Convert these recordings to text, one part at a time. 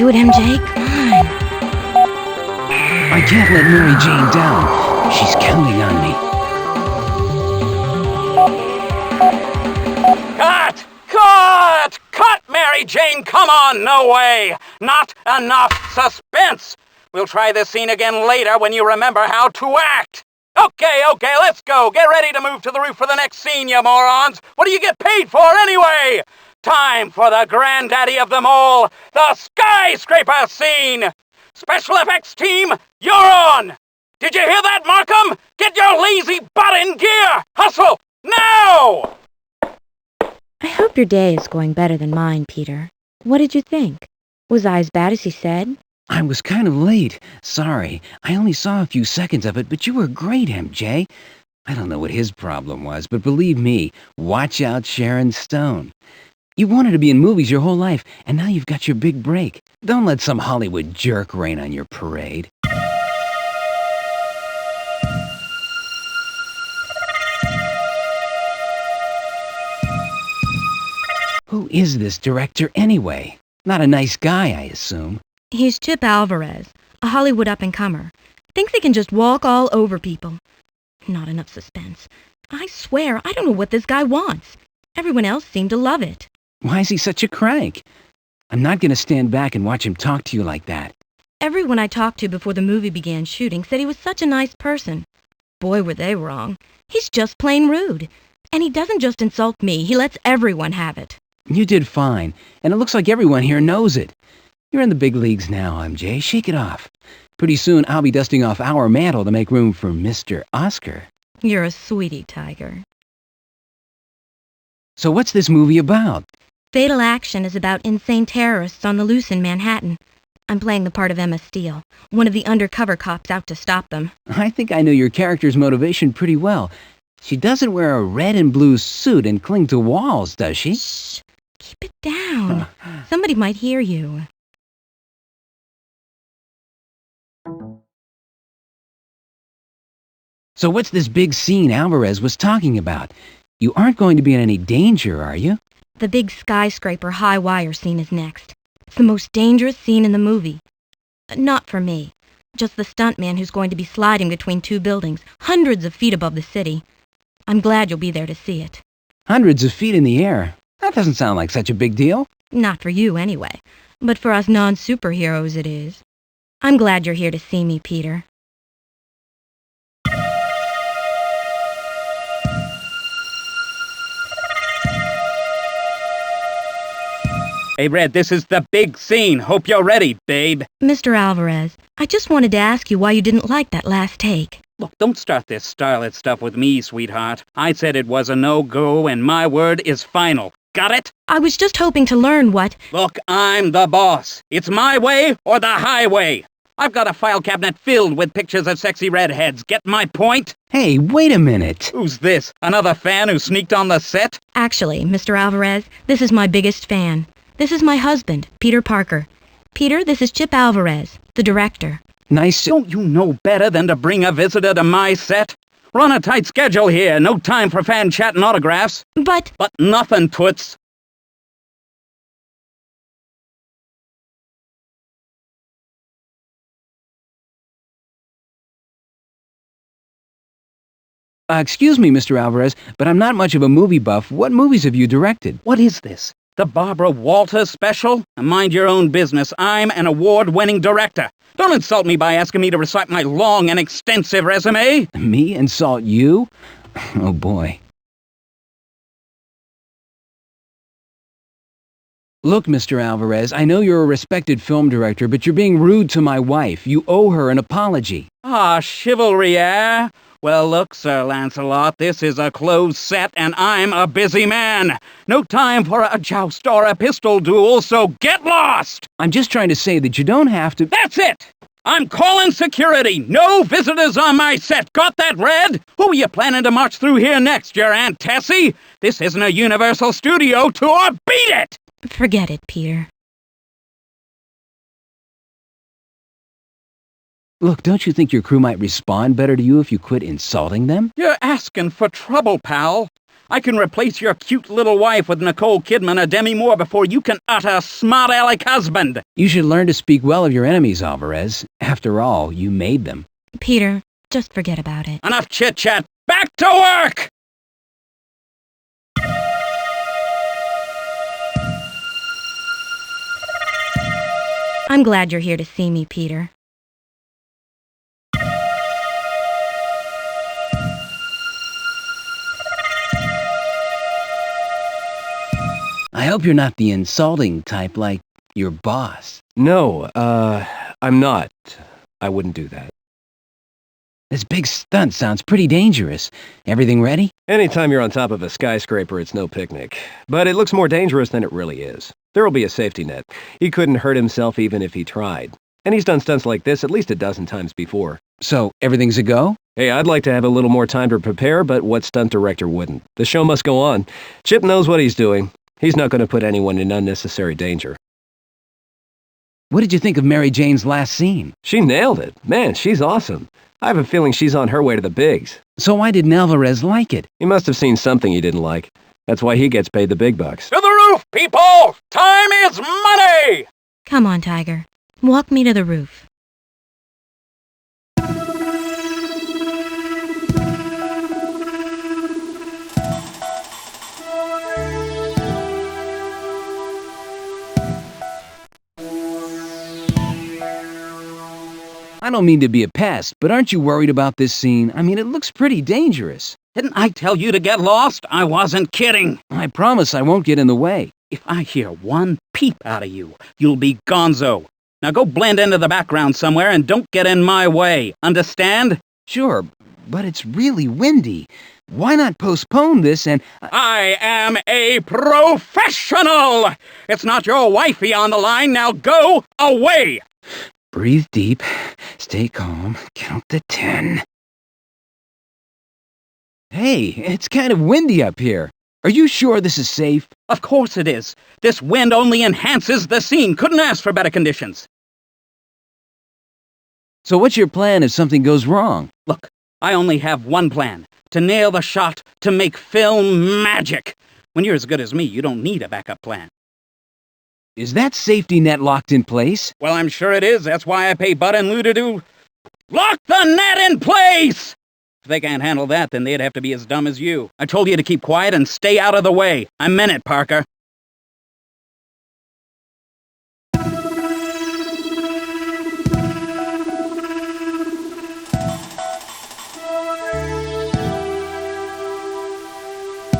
do it, MJ. Come on. I can't let Mary Jane down. She's counting on me. Cut! Cut! Cut, Mary Jane! Come on, no way! Not enough suspense! We'll try this scene again later when you remember how to act! Okay, let's go! Get ready to move to the roof for the next scene, you morons! What do you get paid for, anyway? Time for the granddaddy of them all, the skyscraper scene! Special effects team, you're on! Did you hear that, Markham? Get your lazy butt in gear! Hustle! Now! I hope your day is going better than mine, Peter. What did you think? Was I as bad as he said? I was kind of late. Sorry. I only saw a few seconds of it, but you were great, MJ. I don't know what his problem was, but believe me, watch out Sharon Stone. You wanted to be in movies your whole life, and now you've got your big break. Don't let some Hollywood jerk rain on your parade. Who is this director anyway? Not a nice guy, I assume. He's Chip Alvarez, a Hollywood up-and-comer. Thinks he can just walk all over people. Not enough suspense. I swear, I don't know what this guy wants. Everyone else seemed to love it. Why is he such a crank? I'm not going to stand back and watch him talk to you like that. Everyone I talked to before the movie began shooting said he was such a nice person. Boy, were they wrong. He's just plain rude. And he doesn't just insult me, he lets everyone have it. You did fine, and it looks like everyone here knows it. You're in the big leagues now, MJ. Shake it off. Pretty soon I'll be dusting off our mantle to make room for Mr. Oscar. You're a sweetie, Tiger. So what's this movie about? Fatal Action is about insane terrorists on the loose in Manhattan. I'm playing the part of Emma Steele, one of the undercover cops out to stop them. I think I know your character's motivation pretty well. She doesn't wear a red and blue suit and cling to walls, does she? Shh! Keep it down. Somebody might hear you. So what's this big scene Alvarez was talking about? You aren't going to be in any danger, are you? The big skyscraper high wire scene is next. It's the most dangerous scene in the movie. Not for me. Just the stuntman who's going to be sliding between two buildings, hundreds of feet above the city. I'm glad you'll be there to see it. Hundreds of feet in the air. That doesn't sound like such a big deal. Not for you, anyway. But for us non-superheroes, it is. I'm glad you're here to see me, Peter. Hey, Red, this is the big scene. Hope you're ready, babe. Mr. Alvarez, I just wanted to ask you why you didn't like that last take. Look, don't start this starlet stuff with me, sweetheart. I said it was a no-go, and my word is final. Got it? I was just hoping to learn what... Look, I'm the boss. It's my way or the highway. I've got a file cabinet filled with pictures of sexy redheads. Get my point? Hey, wait a minute. Who's this? Another fan who sneaked on the set? Actually, Mr. Alvarez, this is my biggest fan. This is my husband, Peter Parker. Peter, this is Chip Alvarez, the director. Nice. Don't you know better than to bring a visitor to my set? Run a tight schedule here. No time for fan chat and autographs. But nothing, Toots. Excuse me, Mr. Alvarez, but I'm not much of a movie buff. What movies have you directed? What is this? The Barbara Walters special? Mind your own business. I'm an award-winning director. Don't insult me by asking me to recite my long and extensive resume. Me insult you? Oh, boy. Look, Mr. Alvarez, I know you're a respected film director, but you're being rude to my wife. You owe her an apology. Ah, chivalry, eh? Well, look, Sir Lancelot, this is a closed set, and I'm a busy man. No time for a joust or a pistol duel, so get lost! I'm just trying to say that you don't have to— That's it! I'm calling security! No visitors on my set! Got that, Red? Who are you planning to march through here next, your Aunt Tessie? This isn't a Universal Studio tour! Beat it! forget it, Peter. Look, don't you think your crew might respond better to you if you quit insulting them? You're asking for trouble, pal. I can replace your cute little wife with Nicole Kidman or Demi Moore before you can utter smart-aleck husband. You should learn to speak well of your enemies, Alvarez. After all, you made them. Peter, just forget about it. Enough chit-chat. Back to work! I'm glad you're here to see me, Peter. I hope you're not the insulting type like your boss. No, I'm not. I wouldn't do that. This big stunt sounds pretty dangerous. Everything ready? Anytime you're on top of a skyscraper, it's no picnic. But it looks more dangerous than it really is. There'll be a safety net. He couldn't hurt himself even if he tried. And he's done stunts like this at least a dozen times before. So, everything's a go? Hey, I'd like to have a little more time to prepare, but what stunt director wouldn't? The show must go on. Chip knows what he's doing. He's not going to put anyone in unnecessary danger. What did you think of Mary Jane's last scene? She nailed it. Man, she's awesome. I have a feeling she's on her way to the bigs. So why didn't Alvarez like it? He must have seen something he didn't like. That's why he gets paid the big bucks. To the roof, people! Time is money! Come on, Tiger. Walk me to the roof. I don't mean to be a pest, but aren't you worried about this scene? I mean, it looks pretty dangerous. Didn't I tell you to get lost? I wasn't kidding. I promise I won't get in the way. If I hear one peep out of you, you'll be gonzo. Now go blend into the background somewhere and don't get in my way. Understand? Sure, but it's really windy. Why not postpone this and... I am a professional! It's not your wifey on the line. Now go away! Breathe deep, stay calm, count to 10. Hey, it's kind of windy up here. Are you sure this is safe? Of course it is. This wind only enhances the scene. Couldn't ask for better conditions. So what's your plan if something goes wrong? Look, I only have one plan. To nail the shot, to make film magic. When you're as good as me, you don't need a backup plan. Is that safety net locked in place? Well, I'm sure it is. That's why I pay Bud and Lou to do... Lock the net in place! If they can't handle that, then they'd have to be as dumb as you. I told you to keep quiet and stay out of the way. I meant it, Parker.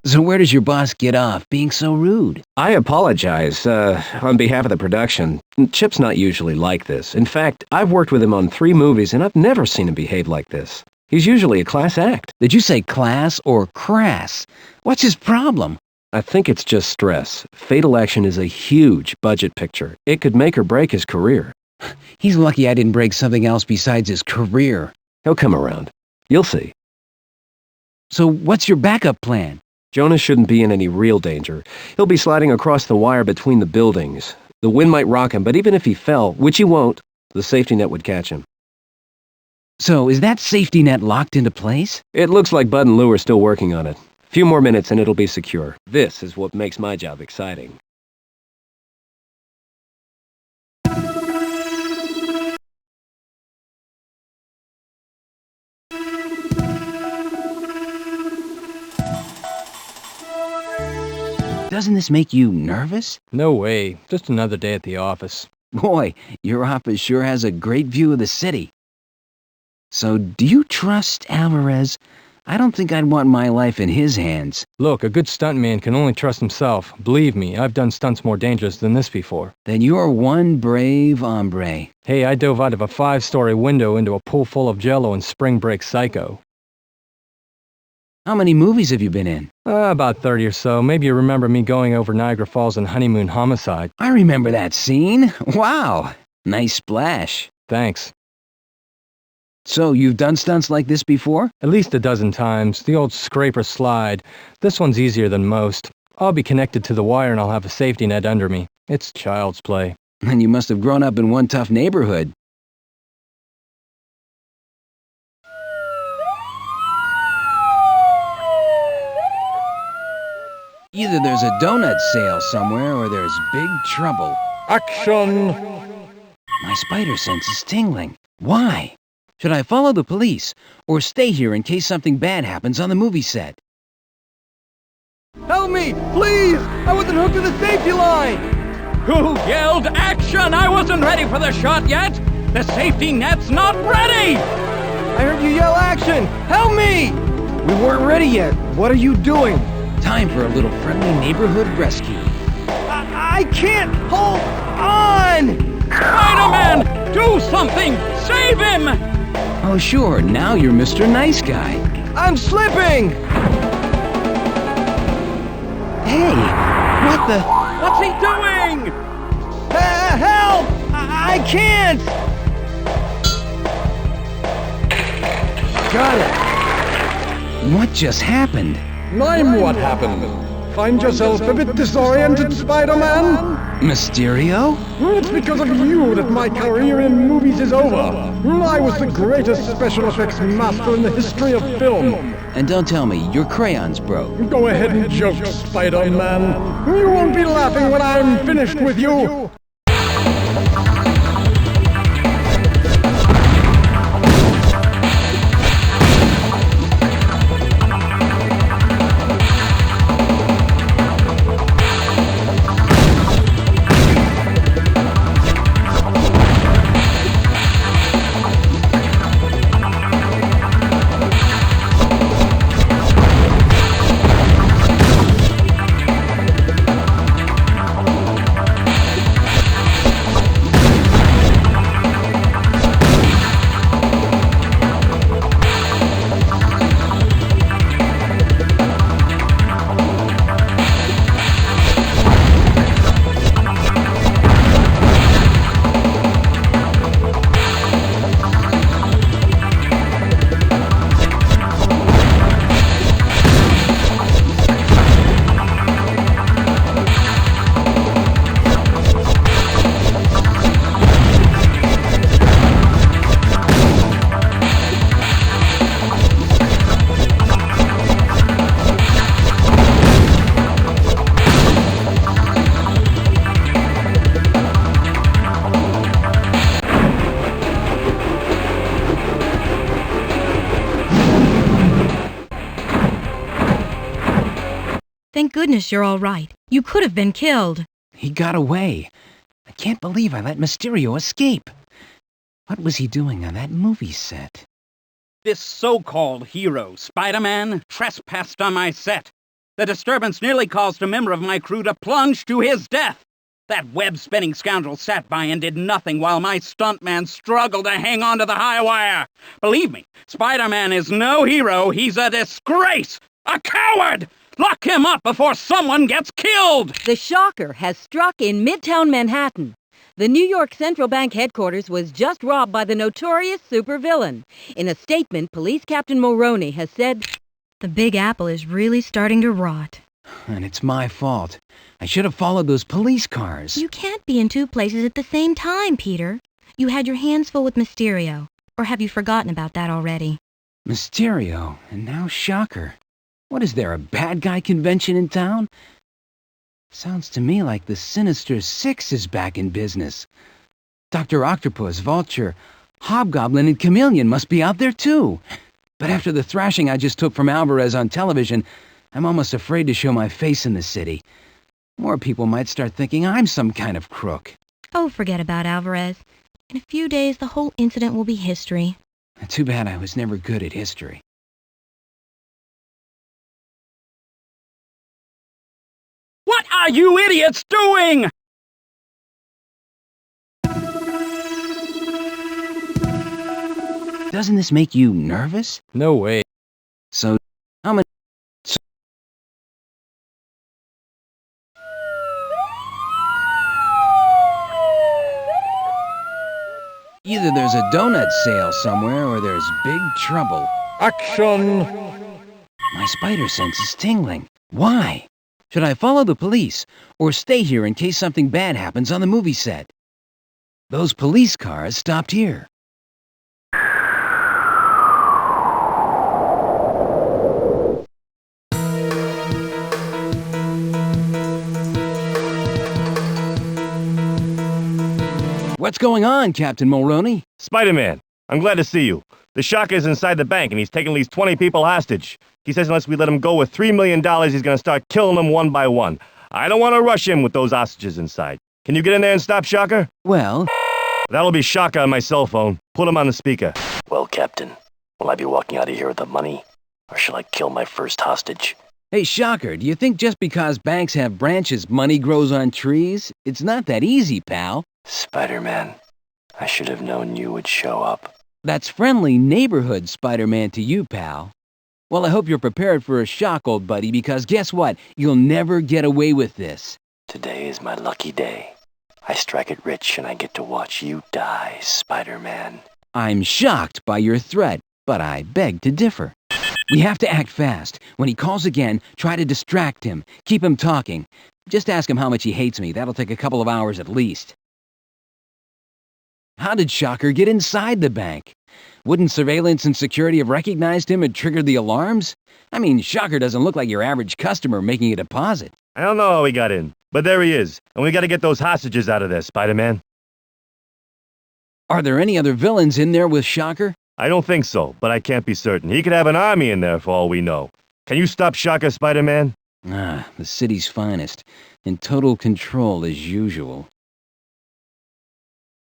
So where does your boss get off being so rude? I apologize, on behalf of the production. Chip's not usually like this. In fact, I've worked with him on 3 movies and I've never seen him behave like this. He's usually a class act. Did you say class or crass? What's his problem? I think it's just stress. Fatal Action is a huge budget picture. It could make or break his career. He's lucky I didn't break something else besides his career. He'll come around. You'll see. So what's your backup plan? Jonas shouldn't be in any real danger. He'll be sliding across the wire between the buildings. The wind might rock him, but even if he fell, which he won't, the safety net would catch him. So is that safety net locked into place? It looks like Bud and Lou are still working on it. A few more minutes and it'll be secure. This is what makes my job exciting. Doesn't this make you nervous? No way. Just another day at the office. Boy, your office sure has a great view of the city. So, do you trust Alvarez? I don't think I'd want my life in his hands. Look, a good stuntman can only trust himself. Believe me, I've done stunts more dangerous than this before. Then you're one brave hombre. Hey, I dove out of a 5-story window into a pool full of jello in Spring Break Psycho. How many movies have you been in? About 30 or so. Maybe you remember me going over Niagara Falls in Honeymoon Homicide. I remember that scene. Wow, nice splash. Thanks. So, you've done stunts like this before? At least a dozen times. The old scraper slide. This one's easier than most. I'll be connected to the wire and I'll have a safety net under me. It's child's play. And you must have grown up in one tough neighborhood. Either there's a donut sale somewhere or there's big trouble. Action! My spider sense is tingling. Why? Should I follow the police or stay here in case something bad happens on the movie set? Help me, please! I wasn't hooked to the safety line! Who yelled action? I wasn't ready for the shot yet! The safety net's not ready! I heard you yell action! Help me! We weren't ready yet. What are you doing? Time for a little friendly neighborhood rescue. I can't hold on! Spider-Man! Do something! Save him! Oh sure, now you're Mr. Nice Guy. I'm slipping! Hey, what the? What's he doing? Help! I can't! Got it! What just happened? Name what happened. Find yourself a bit disoriented, Spider-Man? Mysterio? It's because of you that my career in movies is over. I was the greatest special effects master in the history of film. And don't tell me your crayons broke. Go ahead and joke, Spider-Man. You won't be laughing when I'm finished with you. Thank goodness you're all right. You could have been killed. He got away. I can't believe I let Mysterio escape. What was he doing on that movie set? This so-called hero, Spider-Man, trespassed on my set. The disturbance nearly caused a member of my crew to plunge to his death. That web-spinning scoundrel sat by and did nothing while my stuntman struggled to hang on to the high wire. Believe me, Spider-Man is no hero. He's a disgrace! A coward! Lock him up before someone gets killed! The shocker has struck in Midtown Manhattan. The New York Central Bank headquarters was just robbed by the notorious supervillain. In a statement, Police Captain Mulroney has said, The Big Apple is really starting to rot. And it's my fault. I should have followed those police cars. You can't be in two places at the same time, Peter. You had your hands full with Mysterio. Or have you forgotten about that already? Mysterio, and now Shocker. What is there, a bad guy convention in town? Sounds to me like the Sinister Six is back in business. Dr. Octopus, Vulture, Hobgoblin, and Chameleon must be out there too. But after the thrashing I just took from Alvarez on television, I'm almost afraid to show my face in the city. More people might start thinking I'm some kind of crook. Oh, forget about Alvarez. In a few days, the whole incident will be history. Too bad I was never good at history. What are you idiots doing? Doesn't this make you nervous? No way. So, how many... Either there's a donut sale somewhere or there's big trouble. Action! My spider sense is tingling. Why? Should I follow the police or stay here in case something bad happens on the movie set? Those police cars stopped here. What's going on, Captain Mulroney? Spider-Man, I'm glad to see you. The Shocker is inside the bank, and he's taking at least 20 people hostage. He says unless we let him go with $3 million, he's gonna start killing them one by one. I don't want to rush him with those hostages inside. Can you get in there and stop Shocker? Well... That'll be Shocker on my cell phone. Put him on the speaker. Well, Captain, will I be walking out of here with the money? Or shall I kill my first hostage? Hey, Shocker, do you think just because banks have branches, money grows on trees? It's not that easy, pal. Spider-Man, I should have known you would show up. That's friendly neighborhood Spider-Man to you, pal. Well, I hope you're prepared for a shock, old buddy, because guess what? You'll never get away with this. Today is my lucky day. I strike it rich and I get to watch you die, Spider-Man. I'm shocked by your threat, but I beg to differ. We have to act fast. When he calls again, try to distract him. Keep him talking. Just ask him how much he hates me. That'll take a couple of hours at least. How did Shocker get inside the bank? Wouldn't surveillance and security have recognized him and triggered the alarms? I mean, Shocker doesn't look like your average customer making a deposit. I don't know how he got in, but there he is. And we gotta get those hostages out of there, Spider-Man. Are there any other villains in there with Shocker? I don't think so, but I can't be certain. He could have an army in there for all we know. Can you stop Shocker, Spider-Man? Ah, the city's finest. In total control as usual.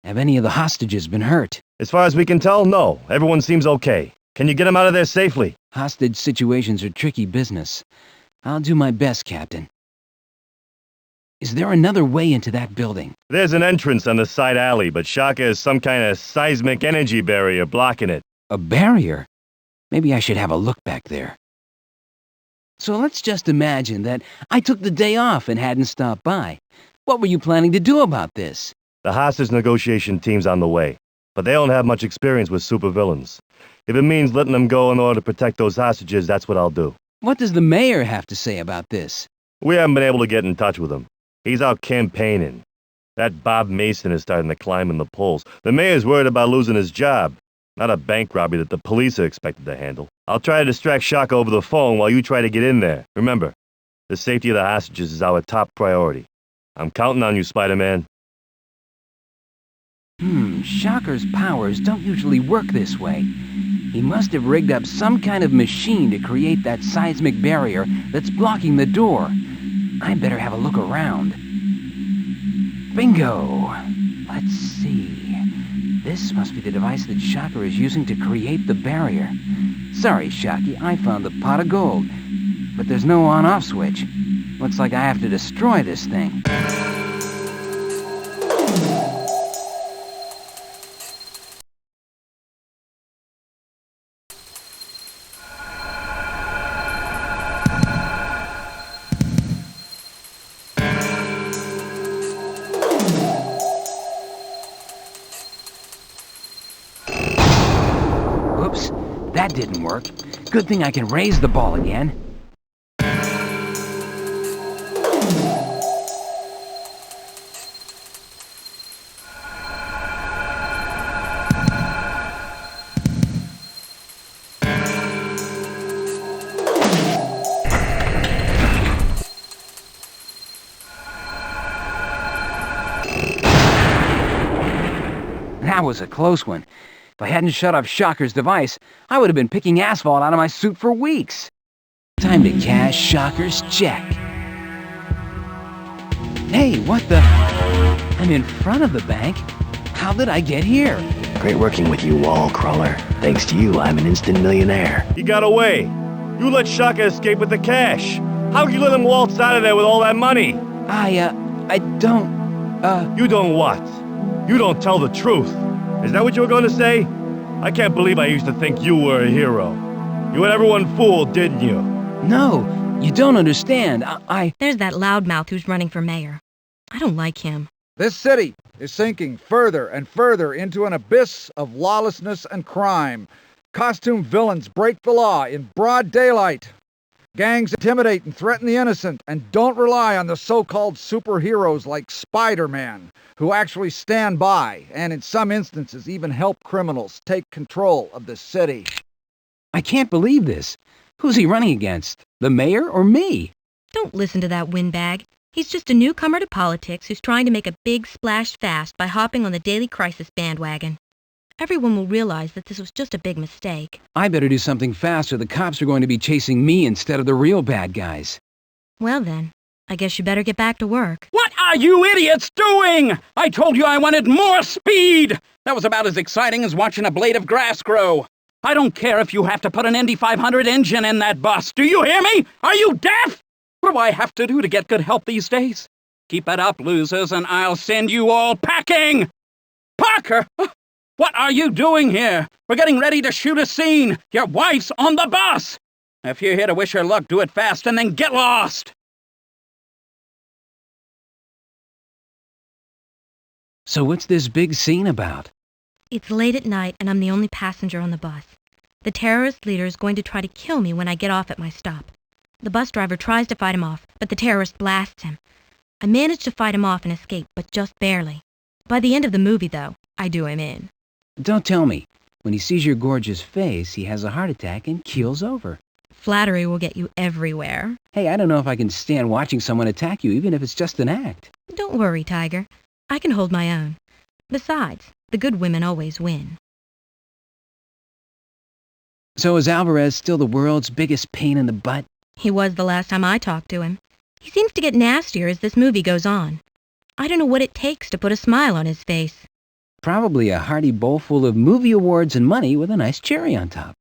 Have any of the hostages been hurt? As far as we can tell, no. Everyone seems okay. Can you get them out of there safely? Hostage situations are tricky business. I'll do my best, Captain. Is there another way into that building? There's an entrance on the side alley, but Shocker has some kind of seismic energy barrier blocking it. A barrier? Maybe I should have a look back there. So let's just imagine that I took the day off and hadn't stopped by. What were you planning to do about this? The hostage negotiation team's on the way, but they don't have much experience with supervillains. If it means letting them go in order to protect those hostages, that's what I'll do. What does the mayor have to say about this? We haven't been able to get in touch with him. He's out campaigning. That Bob Mason is starting to climb in the polls. The mayor's worried about losing his job. Not a bank robbery that the police are expected to handle. I'll try to distract Shocker over the phone while you try to get in there. Remember, the safety of the hostages is our top priority. I'm counting on you, Spider-Man. Shocker's powers don't usually work this way. He must have rigged up some kind of machine to create that seismic barrier that's blocking the door. I better have a look around. Bingo! Let's see. This must be the device that Shocker is using to create the barrier. Sorry, Shocky, I found the pot of gold. But there's no on-off switch. Looks like I have to destroy this thing. Oops, that didn't work. Good thing I can raise the ball again. That was a close one. If I hadn't shut off Shocker's device, I would have been picking asphalt out of my suit for weeks. Time to cash Shocker's check. Hey, what the? I'm in front of the bank. How did I get here? Great working with you, wall crawler. Thanks to you, I'm an instant millionaire. He got away. You let Shocker escape with the cash. How could you let him waltz out of there with all that money? I don't, You don't what? You don't tell the truth. Is that what you were going to say? I can't believe I used to think you were a hero. You had everyone fooled, didn't you? No, you don't understand. There's that loudmouth who's running for mayor. I don't like him. This city is sinking further and further into an abyss of lawlessness and crime. Costume villains break the law in broad daylight. Gangs intimidate and threaten the innocent, and don't rely on the so-called superheroes like Spider-Man, who actually stand by, and in some instances even help criminals take control of the city. I can't believe this. Who's he running against? The mayor or me? Don't listen to that windbag. He's just a newcomer to politics who's trying to make a big splash fast by hopping on the daily crisis bandwagon. Everyone will realize that this was just a big mistake. I better do something fast or the cops are going to be chasing me instead of the real bad guys. Well then, I guess you better get back to work. What are you idiots doing? I told you I wanted more speed! That was about as exciting as watching a blade of grass grow. I don't care if you have to put an Indy 500 engine in that bus. Do you hear me? Are you deaf? What do I have to do to get good help these days? Keep it up, losers, and I'll send you all packing! Parker! What are you doing here? We're getting ready to shoot a scene. Your wife's on the bus! If you're here to wish her luck, do it fast and then get lost! So what's this big scene about? It's late at night and I'm the only passenger on the bus. The terrorist leader is going to try to kill me when I get off at my stop. The bus driver tries to fight him off, but the terrorist blasts him. I manage to fight him off and escape, but just barely. By the end of the movie, though, I do him in. Don't tell me. When he sees your gorgeous face, he has a heart attack and keels over. Flattery will get you everywhere. Hey, I don't know if I can stand watching someone attack you, even if it's just an act. Don't worry, Tiger. I can hold my own. Besides, the good women always win. So is Alvarez still the world's biggest pain in the butt? He was the last time I talked to him. He seems to get nastier as this movie goes on. I don't know what it takes to put a smile on his face. Probably a hearty bowl full of movie awards and money with a nice cherry on top.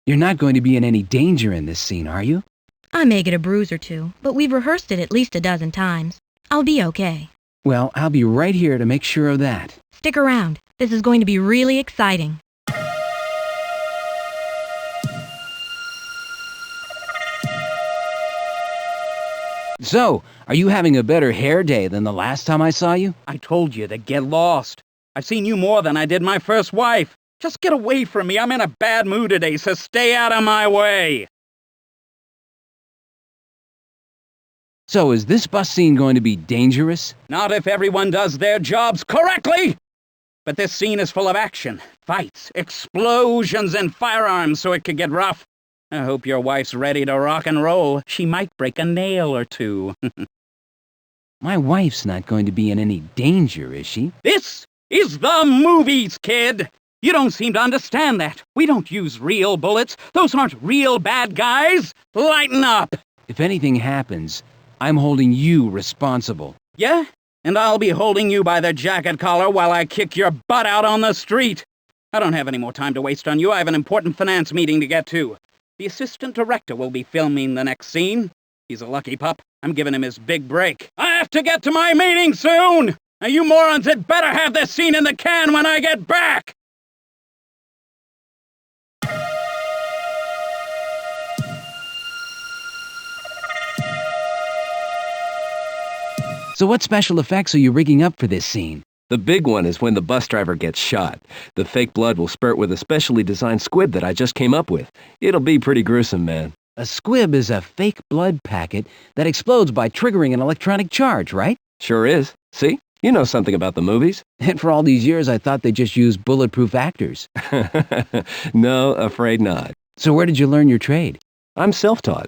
You're not going to be in any danger in this scene, are you? I may get a bruise or two, but we've rehearsed it at least a dozen times. I'll be okay. Well, I'll be right here to make sure of that. Stick around. This is going to be really exciting. So, are you having a better hair day than the last time I saw you? I told you to get lost. I've seen you more than I did my first wife. Just get away from me. I'm in a bad mood today, so stay out of my way. So, is this bus scene going to be dangerous? Not if everyone does their jobs correctly! But this scene is full of action, fights, explosions, and firearms, so it could get rough. I hope your wife's ready to rock and roll. She might break a nail or two. My wife's not going to be in any danger, is she? This is the movies, kid! You don't seem to understand that. We don't use real bullets. Those aren't real bad guys. Lighten up! If anything happens, I'm holding you responsible. Yeah? And I'll be holding you by the jacket collar while I kick your butt out on the street. I don't have any more time to waste on you. I have an important finance meeting to get to. The assistant director will be filming the next scene. He's a lucky pup. I'm giving him his big break. I have to get to my meeting soon! Now you morons had better have this scene in the can when I get back! So what special effects are you rigging up for this scene? The big one is when the bus driver gets shot. The fake blood will spurt with a specially designed squib that I just came up with. It'll be pretty gruesome, man. A squib is a fake blood packet that explodes by triggering an electronic charge, right? Sure is. See? You know something about the movies. And for all these years, I thought they just used bulletproof actors. No, afraid not. So where did you learn your trade? I'm self-taught.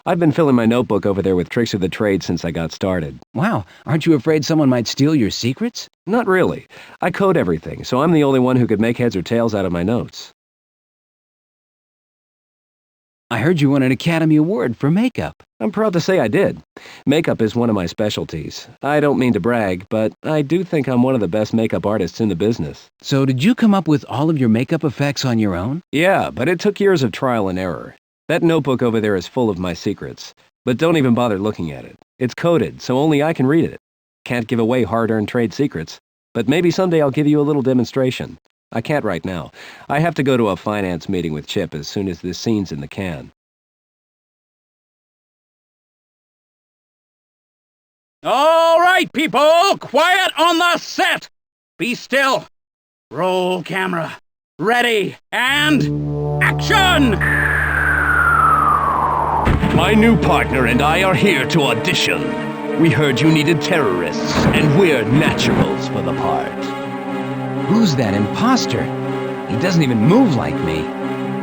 I've been filling my notebook over there with tricks of the trade since I got started. Wow, aren't you afraid someone might steal your secrets? Not really. I code everything, so I'm the only one who could make heads or tails out of my notes. I heard you won an Academy Award for makeup. I'm proud to say I did. Makeup is one of my specialties. I don't mean to brag, but I do think I'm one of the best makeup artists in the business. So did you come up with all of your makeup effects on your own? Yeah, but it took years of trial and error. That notebook over there is full of my secrets. But don't even bother looking at it. It's coded, so only I can read it. Can't give away hard-earned trade secrets. But maybe someday I'll give you a little demonstration. I can't right now. I have to go to a finance meeting with Chip as soon as this scene's in the can. All right, people! Quiet on the set! Be still. Roll camera. Ready, and action! My new partner and I are here to audition. We heard you needed terrorists, and we're naturals for the part. Who's that imposter? He doesn't even move like me.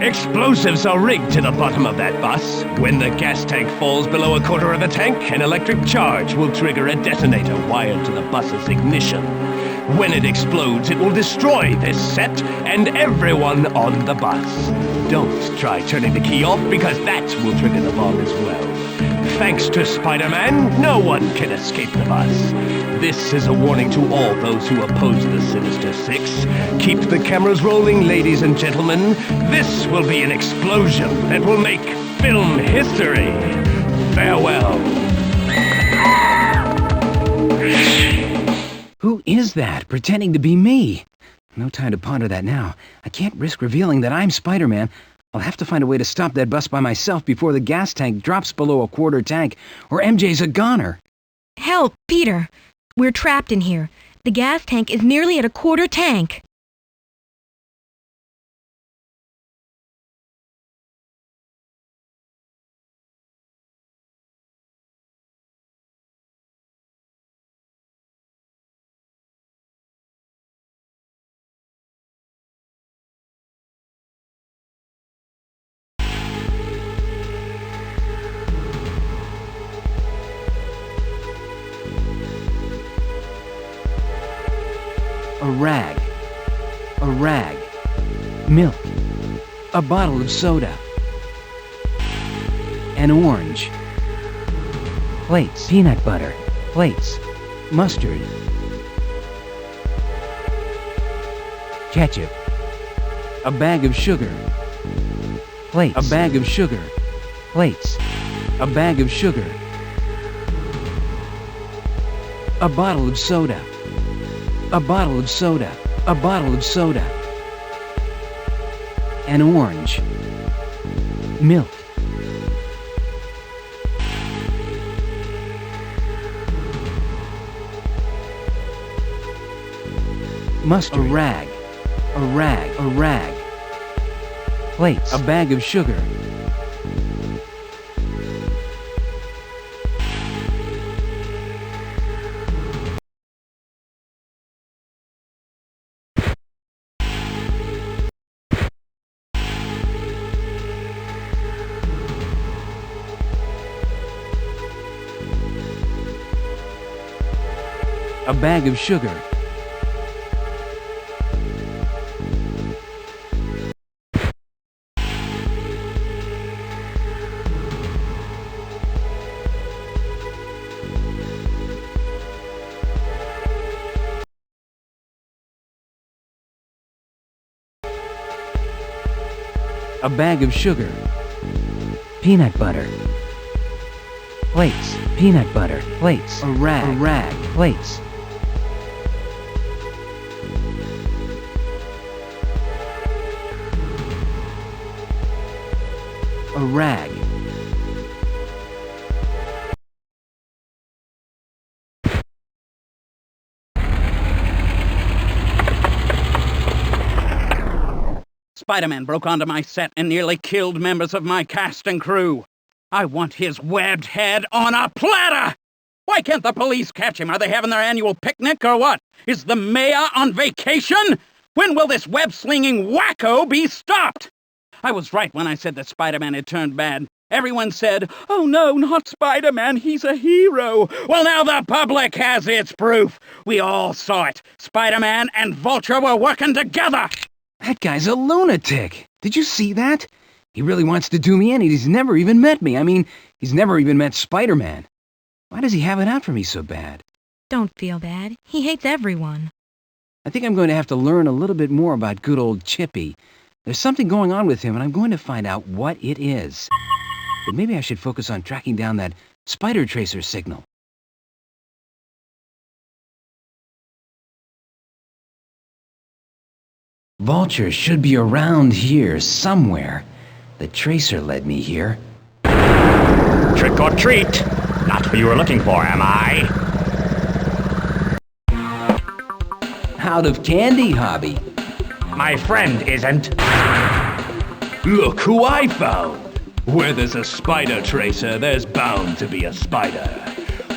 Explosives are rigged to the bottom of that bus. When the gas tank falls below a quarter of a tank, an electric charge will trigger a detonator wired to the bus's ignition. When it explodes, it will destroy this set and everyone on the bus. Don't try turning the key off because that will trigger the bomb as well. Thanks to Spider-Man, no one can escape the bus. This is a warning to all those who oppose the Sinister Six. Keep the cameras rolling, ladies and gentlemen. This will be an explosion that will make film history. Farewell. Who is that, pretending to be me? No time to ponder that now. I can't risk revealing that I'm Spider-Man. I'll have to find a way to stop that bus by myself before the gas tank drops below a quarter tank, or MJ's a goner. Help, Peter. We're trapped in here. The gas tank is nearly at a quarter tank. A rag, milk, a bottle of soda, an orange, plates, peanut butter, plates, mustard, ketchup, a bag of sugar, plates, a bag of sugar, plates, a bag of sugar, a bottle of soda, a bottle of soda, a bottle of soda, an orange, milk, mustard, a rag, plates, a bag of sugar, a bag of sugar, a bag of sugar, peanut butter, plates, peanut butter, plates, a rag, plates, a rag, Spider-Man broke onto my set and nearly killed members of my cast and crew. I want his webbed head on a platter! Why can't the police catch him? Are they having their annual picnic or what? Is the mayor on vacation? When will this web-slinging wacko be stopped? I was right when I said that Spider-Man had turned bad. Everyone said, "Oh no, not Spider-Man, he's a hero." Well, now the public has its proof. We all saw it. Spider-Man and Vulture were working together. That guy's a lunatic. Did you see that? He really wants to do me in, and he's never even met me. I mean, he's never even met Spider-Man. Why does he have it out for me so bad? Don't feel bad. He hates everyone. I think I'm going to have to learn a little bit more about good old Chippy. There's something going on with him, and I'm going to find out what it is. But maybe I should focus on tracking down that spider tracer signal. Vulture should be around here somewhere. The tracer led me here. Trick or treat. Not who you were looking for, am I? Out of candy, Hobby. My friend isn't. Look who I found! Where there's a spider tracer, there's bound to be a spider.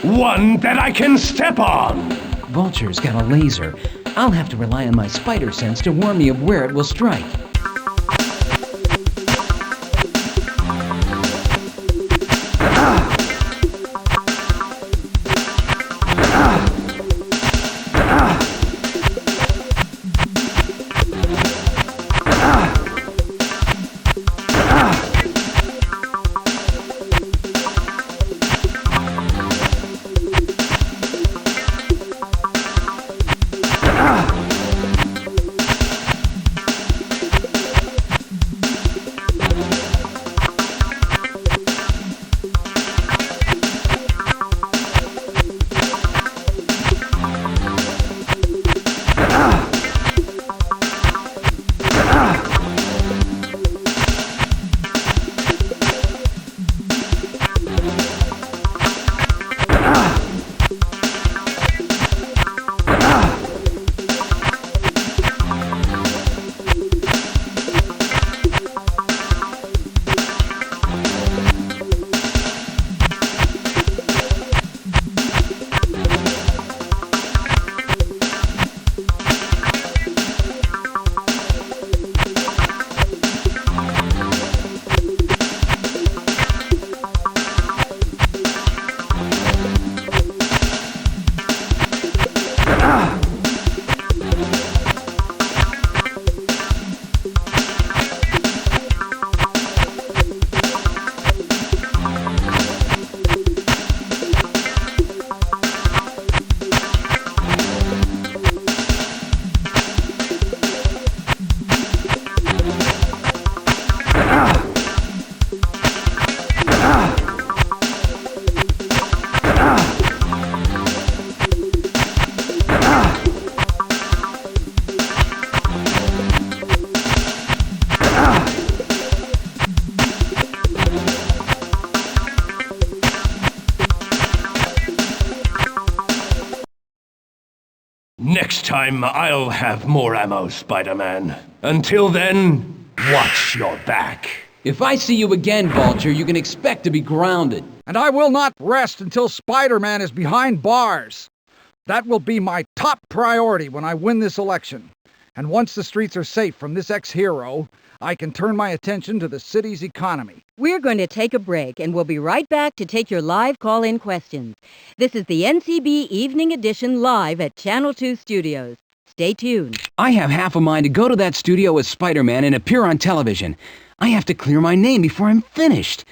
One that I can step on! Vulture's got a laser. I'll have to rely on my spider sense to warn me of where it will strike. time, I'll have more ammo, Spider-Man. Until then, watch your back. If I see you again, Vulture, you can expect to be grounded. And I will not rest until Spider-Man is behind bars. That will be my top priority when I win this election. And once the streets are safe from this ex-hero, I can turn my attention to the city's economy. We're going to take a break, and we'll be right back to take your live call-in questions. This is the NCB Evening Edition live at Channel 2 Studios. Stay tuned. I have half a mind to go to that studio as Spider-Man and appear on television. I have to clear my name before I'm finished.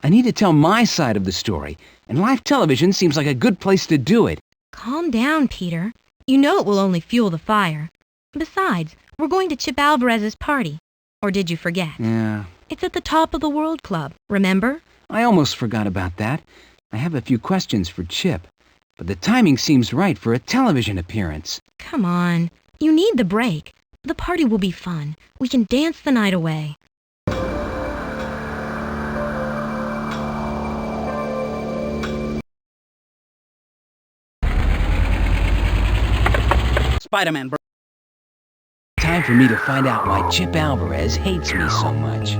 I need to tell my side of the story, and live television seems like a good place to do it. Calm down, Peter. You know it will only fuel the fire. Besides, we're going to Chip Alvarez's party. Or did you forget? Yeah. It's at the Top of the World Club, remember? I almost forgot about that. I have a few questions for Chip, but the timing seems right for a television appearance. Come on. You need the break. The party will be fun. We can dance the night away. Spider-Man, bro. Time for me to find out why Chip Alvarez hates me so much.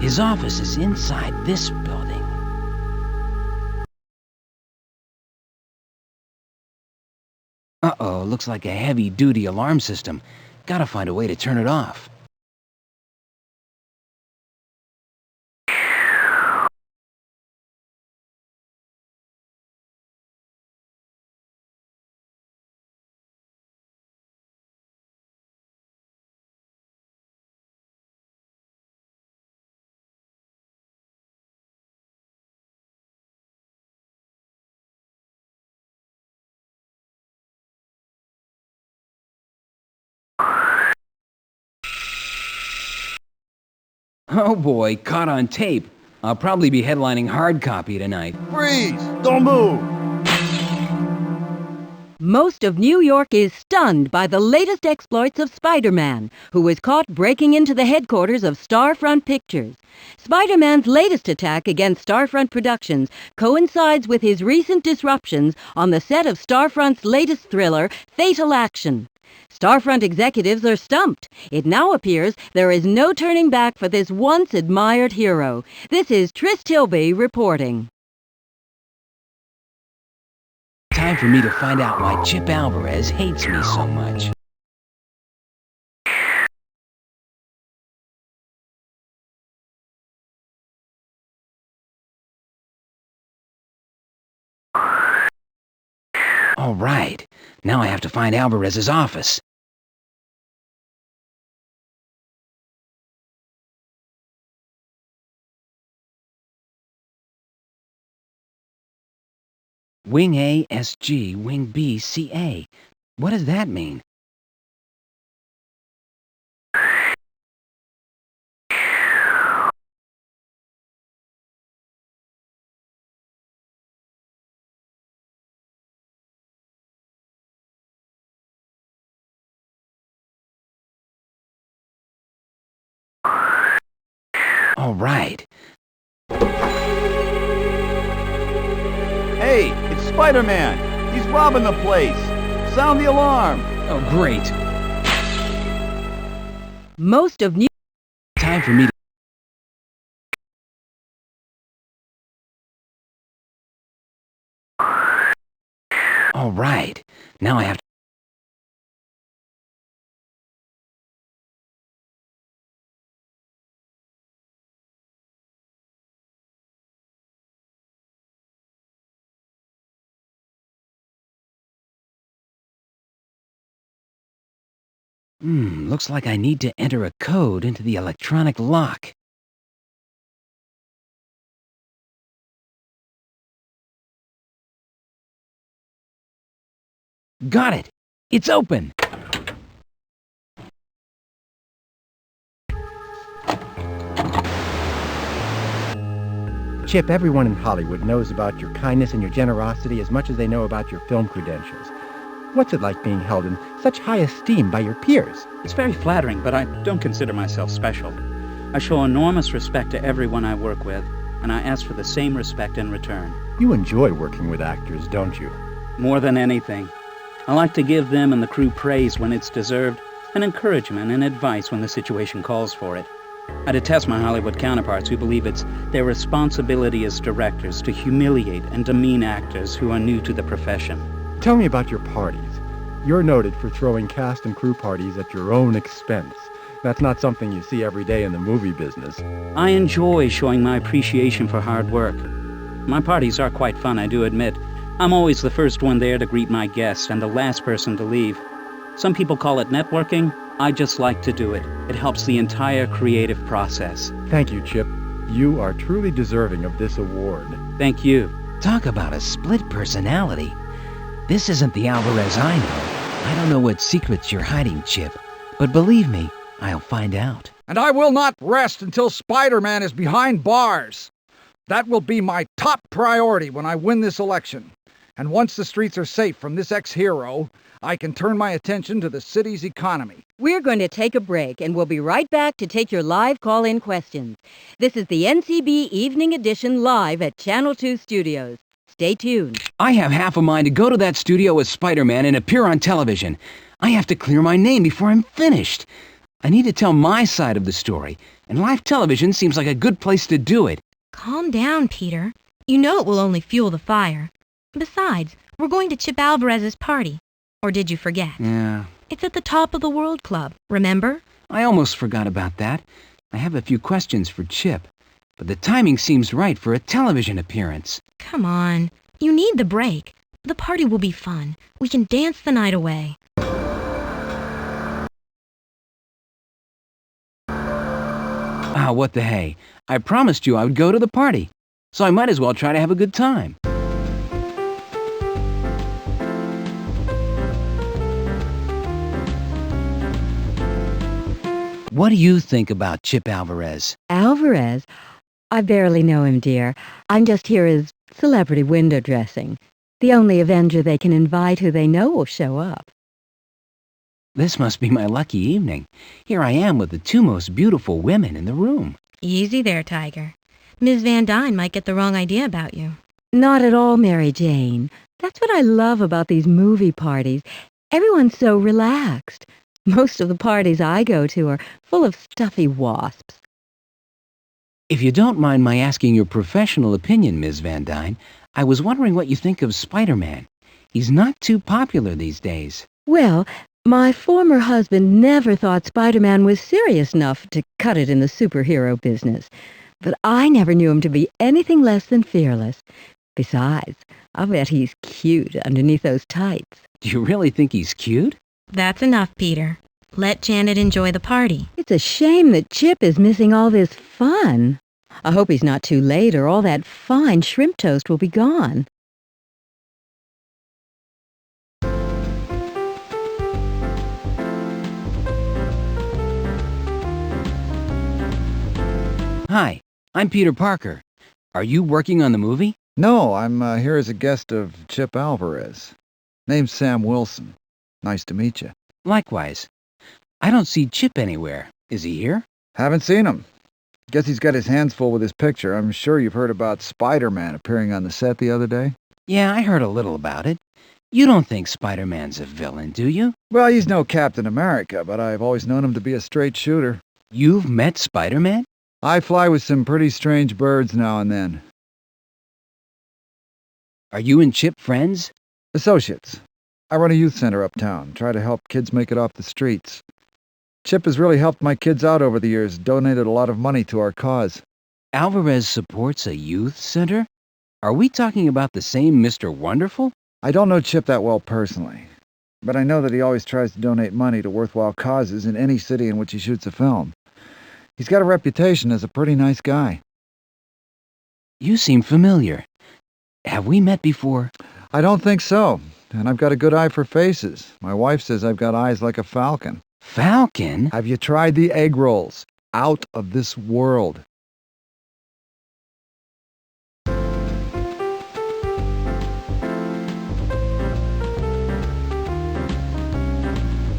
His office is inside this building. Uh-oh, looks like a heavy-duty alarm system. Gotta find a way to turn it off. Oh boy, caught on tape. I'll probably be headlining hard copy tonight. Freeze! Don't move! Most of New York is stunned by the latest exploits of Spider-Man, who was caught breaking into the headquarters of Starfront Pictures. Spider-Man's latest attack against Starfront Productions coincides with his recent disruptions on the set of Starfront's latest thriller, Fatal Action. Starfront executives are stumped. It now appears there is no turning back for this once admired hero. This is Tris Tilby reporting. Time for me to find out why Chip Alvarez hates me so much. All right, now I have to find Alvarez's office. Wing A, SG, Wing B, CA. What does that mean? All right. Hey, it's Spider-Man! He's robbing the place! Sound the alarm! Oh, great. Most of New... Time for me to... All right. Now I have to... Looks like I need to enter a code into the electronic lock. Got it! It's open! Chip, everyone in Hollywood knows about your kindness and your generosity as much as they know about your film credentials. What's it like being held in such high esteem by your peers? It's very flattering, but I don't consider myself special. I show enormous respect to everyone I work with, and I ask for the same respect in return. You enjoy working with actors, don't you? More than anything. I like to give them and the crew praise when it's deserved, and encouragement and advice when the situation calls for it. I detest my Hollywood counterparts who believe it's their responsibility as directors to humiliate and demean actors who are new to the profession. Tell me about your parties. You're noted for throwing cast and crew parties at your own expense. That's not something you see every day in the movie business. I enjoy showing my appreciation for hard work. My parties are quite fun, I do admit. I'm always the first one there to greet my guests and the last person to leave. Some people call it networking. I just like to do it. It helps the entire creative process. Thank you, Chip. You are truly deserving of this award. Thank you. Talk about a split personality. This isn't the Alvarez I know. I don't know what secrets you're hiding, Chip. But believe me, I'll find out. And I will not rest until Spider-Man is behind bars. That will be my top priority when I win this election. And once the streets are safe from this ex-hero, I can turn my attention to the city's economy. We're going to take a break, and we'll be right back to take your live call-in questions. This is the NCB Evening Edition live at Channel 2 Studios. Stay tuned. I have half a mind to go to that studio as Spider-Man and appear on television. I have to clear my name before I'm finished. I need to tell my side of the story, and live television seems like a good place to do it. Calm down, Peter. You know it will only fuel the fire. Besides, we're going to Chip Alvarez's party. Or did you forget? Yeah. It's at the Top of the World Club, remember? I almost forgot about that. I have a few questions for Chip, but the timing seems right for a television appearance. Come on. You need the break. The party will be fun. We can dance the night away. Ah, what the hey. I promised you I would go to the party, so I might as well try to have a good time. What do you think about Chip Alvarez? Alvarez? I barely know him, dear. I'm just here as celebrity window dressing. The only Avenger they can invite who they know will show up. This must be my lucky evening. Here I am with the two most beautiful women in the room. Easy there, Tiger. Ms. Van Dyne might get the wrong idea about you. Not at all, Mary Jane. That's what I love about these movie parties. Everyone's so relaxed. Most of the parties I go to are full of stuffy wasps. If you don't mind my asking your professional opinion, Ms. Van Dyne, I was wondering what you think of Spider-Man. He's not too popular these days. Well, my former husband never thought Spider-Man was serious enough to cut it in the superhero business. But I never knew him to be anything less than fearless. Besides, I'll bet he's cute underneath those tights. Do you really think he's cute? That's enough, Peter. Let Janet enjoy the party. It's a shame that Chip is missing all this fun. I hope he's not too late or all that fine shrimp toast will be gone. Hi, I'm Peter Parker. Are you working on the movie? No, I'm here as a guest of Chip Alvarez. Name's Sam Wilson. Nice to meet you. Likewise. I don't see Chip anywhere. Is he here? Haven't seen him. Guess he's got his hands full with his picture. I'm sure you've heard about Spider-Man appearing on the set the other day. Yeah, I heard a little about it. You don't think Spider-Man's a villain, do you? Well, he's no Captain America, but I've always known him to be a straight shooter. You've met Spider-Man? I fly with some pretty strange birds now and then. Are you and Chip friends? Associates. I run a youth center uptown, try to help kids make it off the streets. Chip has really helped my kids out over the years, donated a lot of money to our cause. Alvarez supports a youth center? Are we talking about the same Mr. Wonderful? I don't know Chip that well personally, but I know that he always tries to donate money to worthwhile causes in any city in which he shoots a film. He's got a reputation as a pretty nice guy. You seem familiar. Have we met before? I don't think so, and I've got a good eye for faces. My wife says I've got eyes like a falcon. Falcon? Have you tried the egg rolls? Out of this world.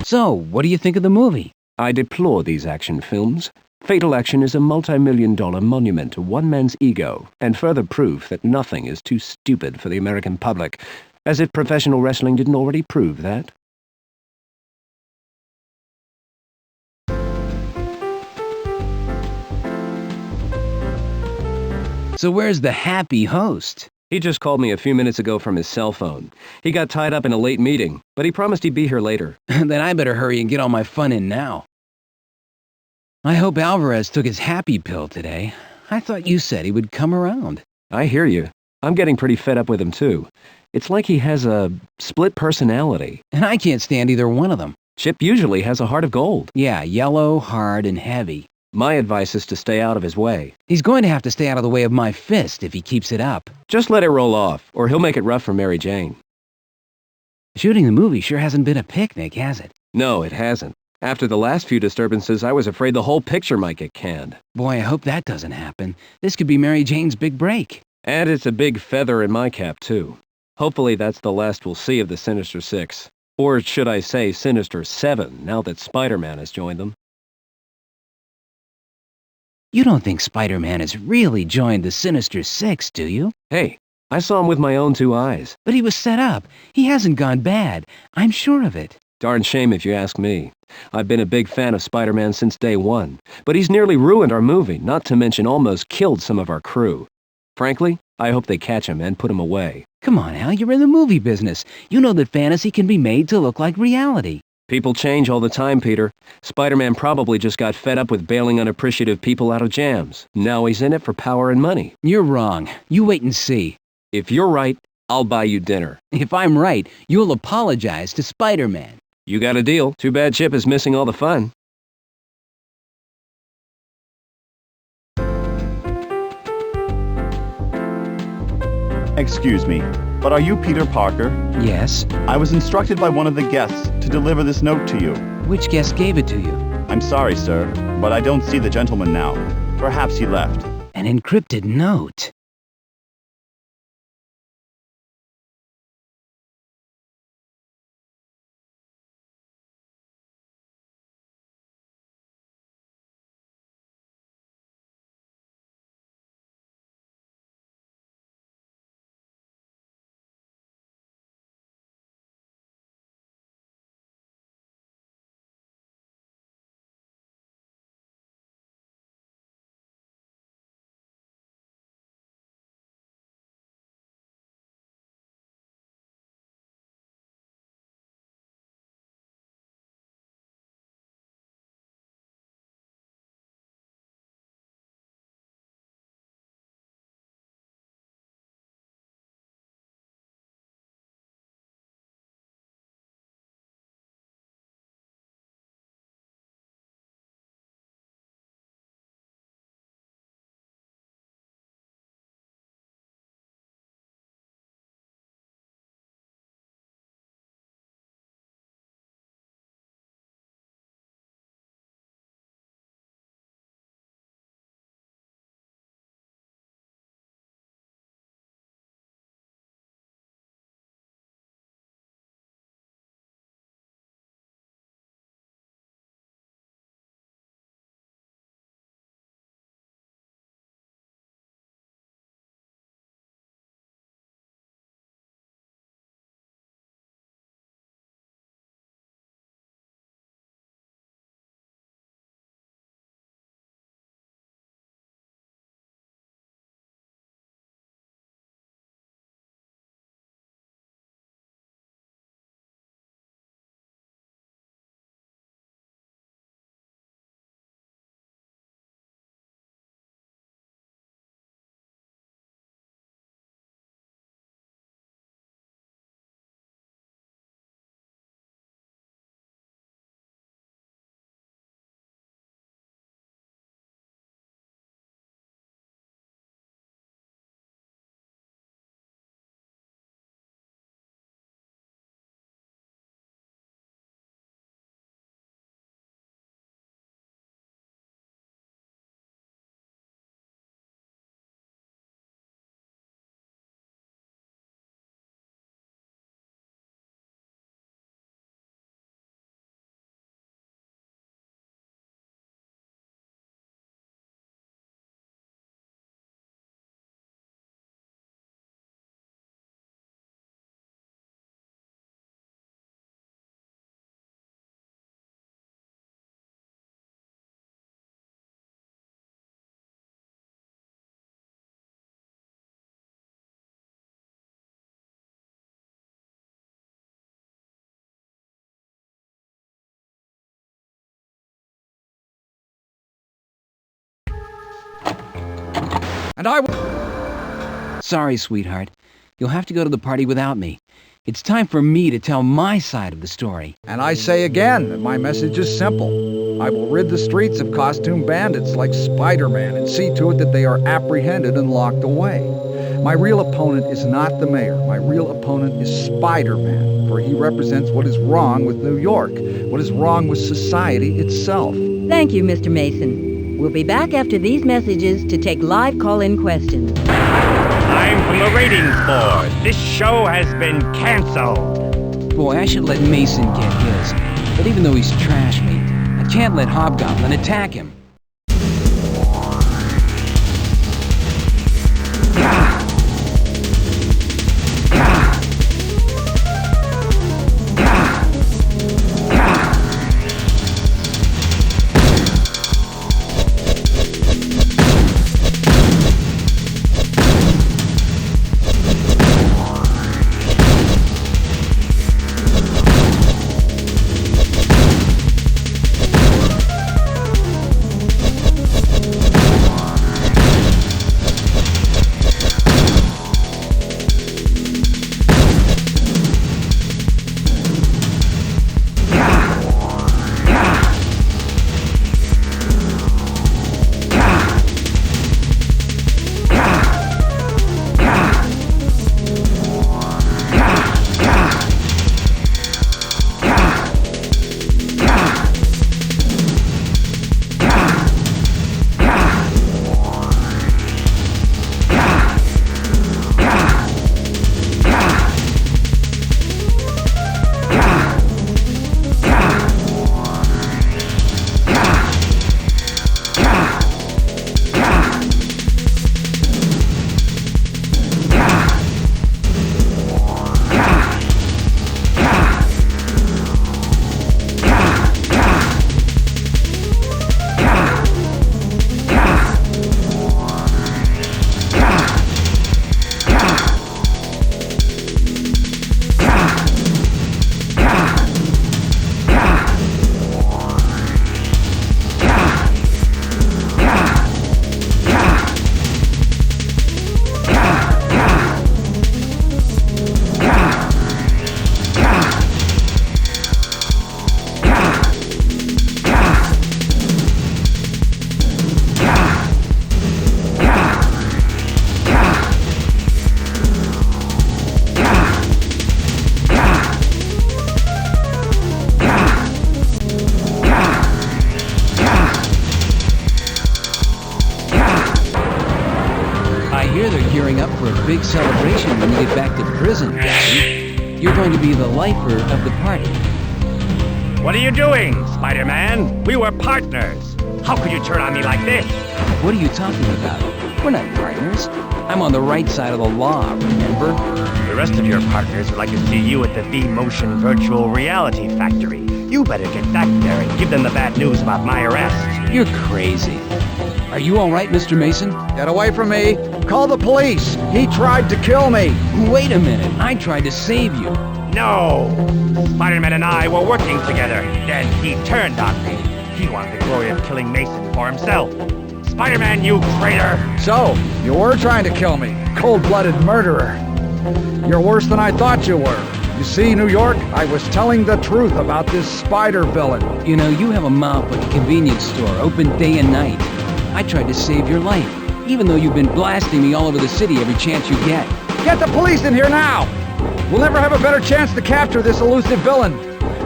So, what do you think of the movie? I deplore these action films. Fatal Action is a multi-million-dollar monument to one man's ego, and further proof that nothing is too stupid for the American public. As if professional wrestling didn't already prove that. So where's the happy host? He just called me a few minutes ago from his cell phone. He got tied up in a late meeting, but he promised he'd be here later. Then I better hurry and get all my fun in now. I hope Alvarez took his happy pill today. I thought you said he would come around. I hear you. I'm getting pretty fed up with him, too. It's like he has a split personality. And I can't stand either one of them. Chip usually has a heart of gold. Yeah, yellow, hard, and heavy. My advice is to stay out of his way. He's going to have to stay out of the way of my fist if he keeps it up. Just let it roll off, or he'll make it rough for Mary Jane. Shooting the movie sure hasn't been a picnic, has it? No, it hasn't. After the last few disturbances, I was afraid the whole picture might get canned. Boy, I hope that doesn't happen. This could be Mary Jane's big break. And it's a big feather in my cap, too. Hopefully that's the last we'll see of the Sinister Six. Or should I say Sinister Seven, now that Spider-Man has joined them. You don't think Spider-Man has really joined the Sinister Six, do you? Hey, I saw him with my own 2 eyes. But he was set up. He hasn't gone bad. I'm sure of it. Darn shame if you ask me. I've been a big fan of Spider-Man since day one. But he's nearly ruined our movie, not to mention almost killed some of our crew. Frankly, I hope they catch him and put him away. Come on, Al, you're in the movie business. You know that fantasy can be made to look like reality. People change all the time, Peter. Spider-Man probably just got fed up with bailing unappreciative people out of jams. Now he's in it for power and money. You're wrong. You wait and see. If you're right, I'll buy you dinner. If I'm right, you'll apologize to Spider-Man. You got a deal. Too bad Chip is missing all the fun. Excuse me, but are you Peter Parker? Yes. I was instructed by one of the guests to deliver this note to you. Which guest gave it to you? I'm sorry, sir, but I don't see the gentleman now. Perhaps he left. An encrypted note. And I Sorry, sweetheart. You'll have to go to the party without me. It's time for me to tell my side of the story. And I say again that my message is simple. I will rid the streets of costume bandits like Spider-Man and see to it that they are apprehended and locked away. My real opponent is not the mayor. My real opponent is Spider-Man, for he represents what is wrong with New York, what is wrong with society itself. Thank you, Mr. Mason. We'll be back after these messages to take live call-in questions. I'm from the ratings board. This show has been canceled. Boy, I should let Mason get his. But even though he's trash meat, I can't let Hobgoblin attack him. Big celebration when you get back to prison, Daddy. You're going to be the lifer of the party. What are you doing, Spider-Man? We were partners. How could you turn on me like this? What are you talking about? We're not partners. I'm on the right side of the law, remember? The rest of your partners would like to see you at the V-Motion Virtual Reality Factory. You better get back there and give them the bad news about my arrest. You're crazy. Are you all right, Mr. Mason? Get away from me. Call the police. He tried to kill me. Wait a minute. I tried to save you. No. Spider-Man and I were working together. Then he turned on me. He wanted the glory of killing Mason for himself. Spider-Man, you traitor! So, you were trying to kill me. Cold-blooded murderer. You're worse than I thought you were. You see, New York, I was telling the truth about this spider villain. You know, you have a mouth like a convenience store, open day and night. I tried to save your life, even though you've been blasting me all over the city every chance you get. Get the police in here now! We'll never have a better chance to capture this elusive villain.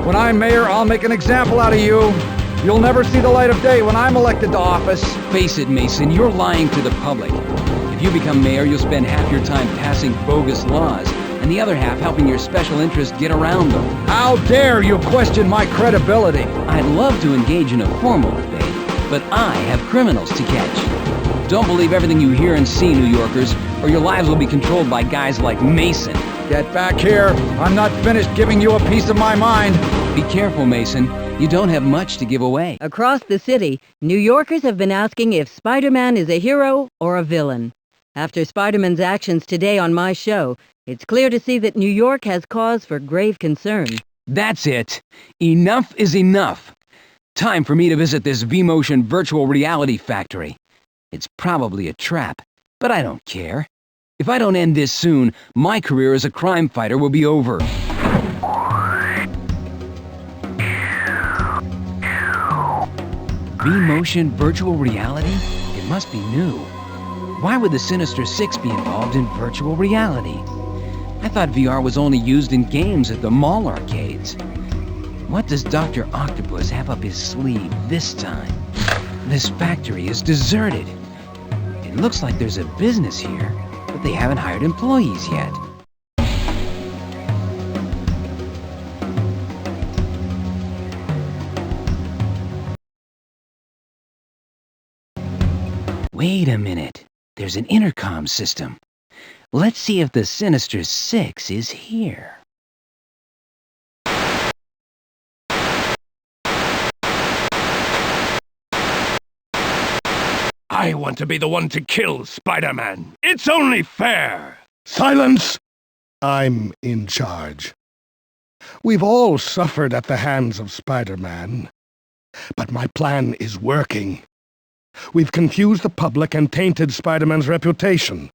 When I'm mayor, I'll make an example out of you. You'll never see the light of day when I'm elected to office. Face it, Mason, you're lying to the public. If you become mayor, you'll spend half your time passing bogus laws, and the other half helping your special interests get around them. How dare you question my credibility? I'd love to engage in a formal debate, but I have criminals to catch. Don't believe everything you hear and see, New Yorkers, or your lives will be controlled by guys like Mason. Get back here. I'm not finished giving you a piece of my mind. Be careful, Mason. You don't have much to give away. Across the city, New Yorkers have been asking if Spider-Man is a hero or a villain. After Spider-Man's actions today on my show, it's clear to see that New York has cause for grave concern. That's it. Enough is enough. Time for me to visit this V-Motion virtual reality factory. It's probably a trap, But I don't care. If I don't end this soon, my career as a crime fighter will be over. V-motion virtual reality? It must be new. Why would the Sinister Six be involved in virtual reality? I thought VR was only used in games at the mall arcades. What does Dr. Octopus have up his sleeve this time? This factory is deserted. It looks like there's a business here, but they haven't hired employees yet. Wait a minute. There's an intercom system. Let's see if the Sinister Six is here. I want to be the one to kill Spider-Man. It's only fair. Silence! I'm in charge. We've all suffered at the hands of Spider-Man, but my plan is working. We've confused the public and tainted Spider-Man's reputation.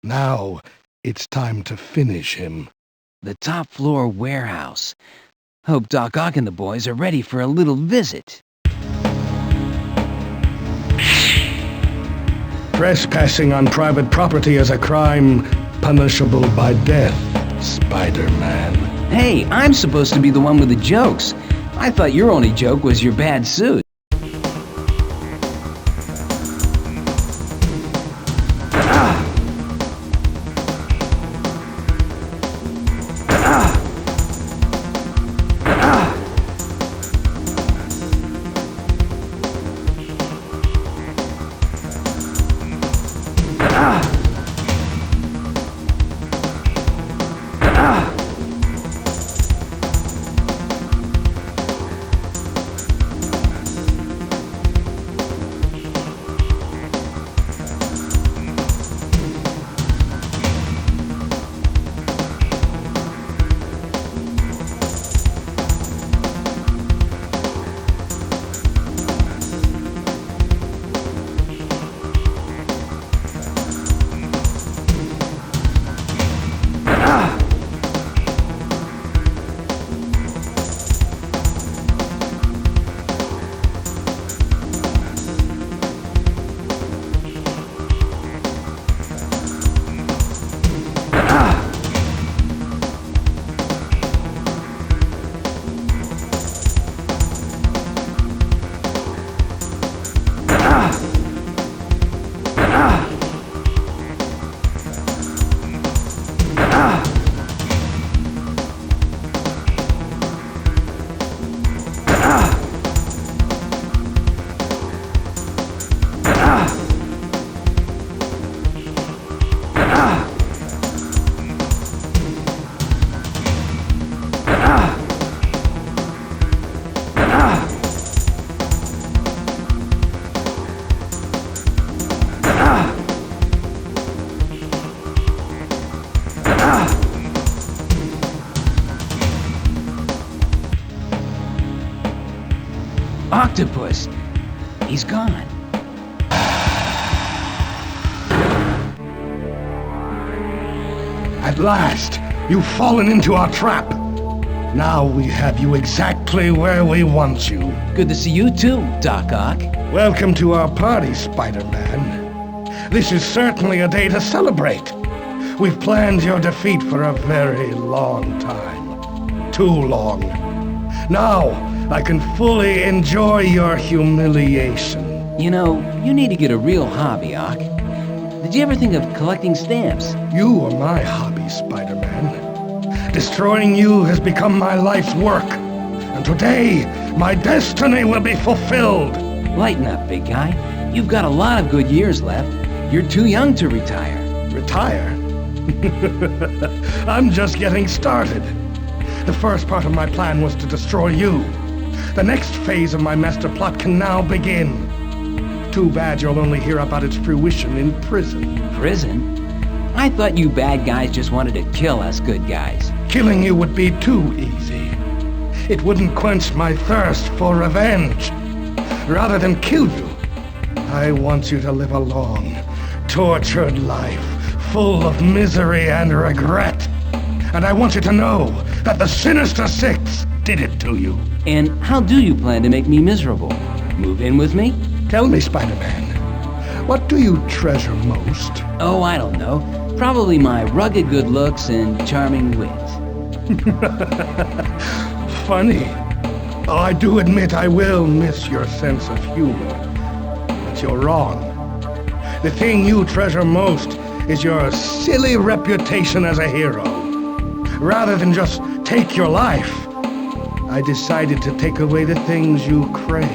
Now, it's time to finish him. The top floor warehouse. Hope Doc Ock and the boys are ready for a little visit. Trespassing on private property is a crime punishable by death, Spider-Man. Hey, I'm supposed to be the one with the jokes. I thought your only joke was your bad suit. Octopus! He's gone. At last, you've fallen into our trap. Now we have you exactly where we want you. Good to see you too, Doc Ock. Welcome to our party, Spider-Man. This is certainly a day to celebrate. We've planned your defeat for a very long time. Too long. Now, I can fully enjoy your humiliation. You know, you need to get a real hobby, Ock. Did you ever think of collecting stamps? You are my hobby, Spider-Man. Destroying you has become my life's work. And today, my destiny will be fulfilled. Lighten up, big guy. You've got a lot of good years left. You're too young to retire. Retire? I'm just getting started. The first part of my plan was to destroy you. The next phase of my master plot can now begin. Too bad you'll only hear about its fruition in prison. Prison? I thought you bad guys just wanted to kill us good guys. Killing you would be too easy. It wouldn't quench my thirst for revenge. Rather than kill you, I want you to live a long, tortured life, full of misery and regret. And I want you to know that the Sinister Six did it to you. And how do you plan to make me miserable? Move in with me? Tell me, Spider-Man, what do you treasure most? Oh, I don't know. Probably my rugged good looks and charming wit. Funny. Oh, I do admit I will miss your sense of humor. But you're wrong. The thing you treasure most is your silly reputation as a hero. Rather than just take your life, I decided to take away the things you crave.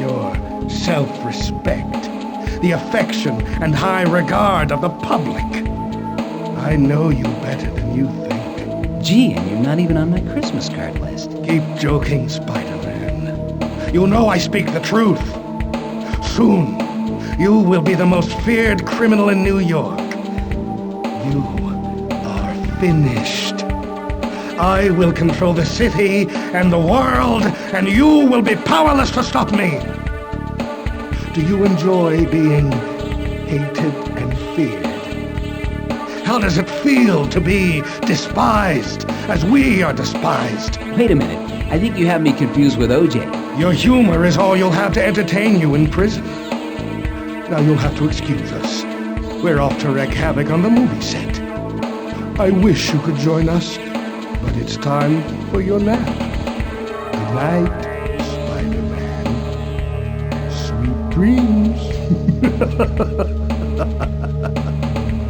Your self-respect, the affection and high regard of the public. I know you better than you think. Gee, and you're not even on my Christmas card list. Keep joking, Spider-Man. You know I speak the truth. Soon, you will be the most feared criminal in New York. You are finished. I will control the city and the world, and you will be powerless to stop me. Do you enjoy being hated and feared? How does it feel to be despised as we are despised? Wait a minute. I think you have me confused with OJ. Your humor is all you'll have to entertain you in prison. Now you'll have to excuse us. We're off to wreak havoc on the movie set. I wish you could join us, but it's time for your nap. Good night, Spider-Man. Sweet dreams.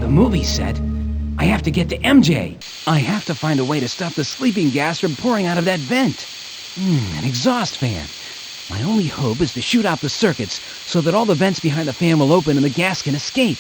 The movie set? I have to get to MJ. I have to find a way to stop the sleeping gas from pouring out of that vent. An exhaust fan. My only hope is to shoot out the circuits so that all the vents behind the fan will open and the gas can escape.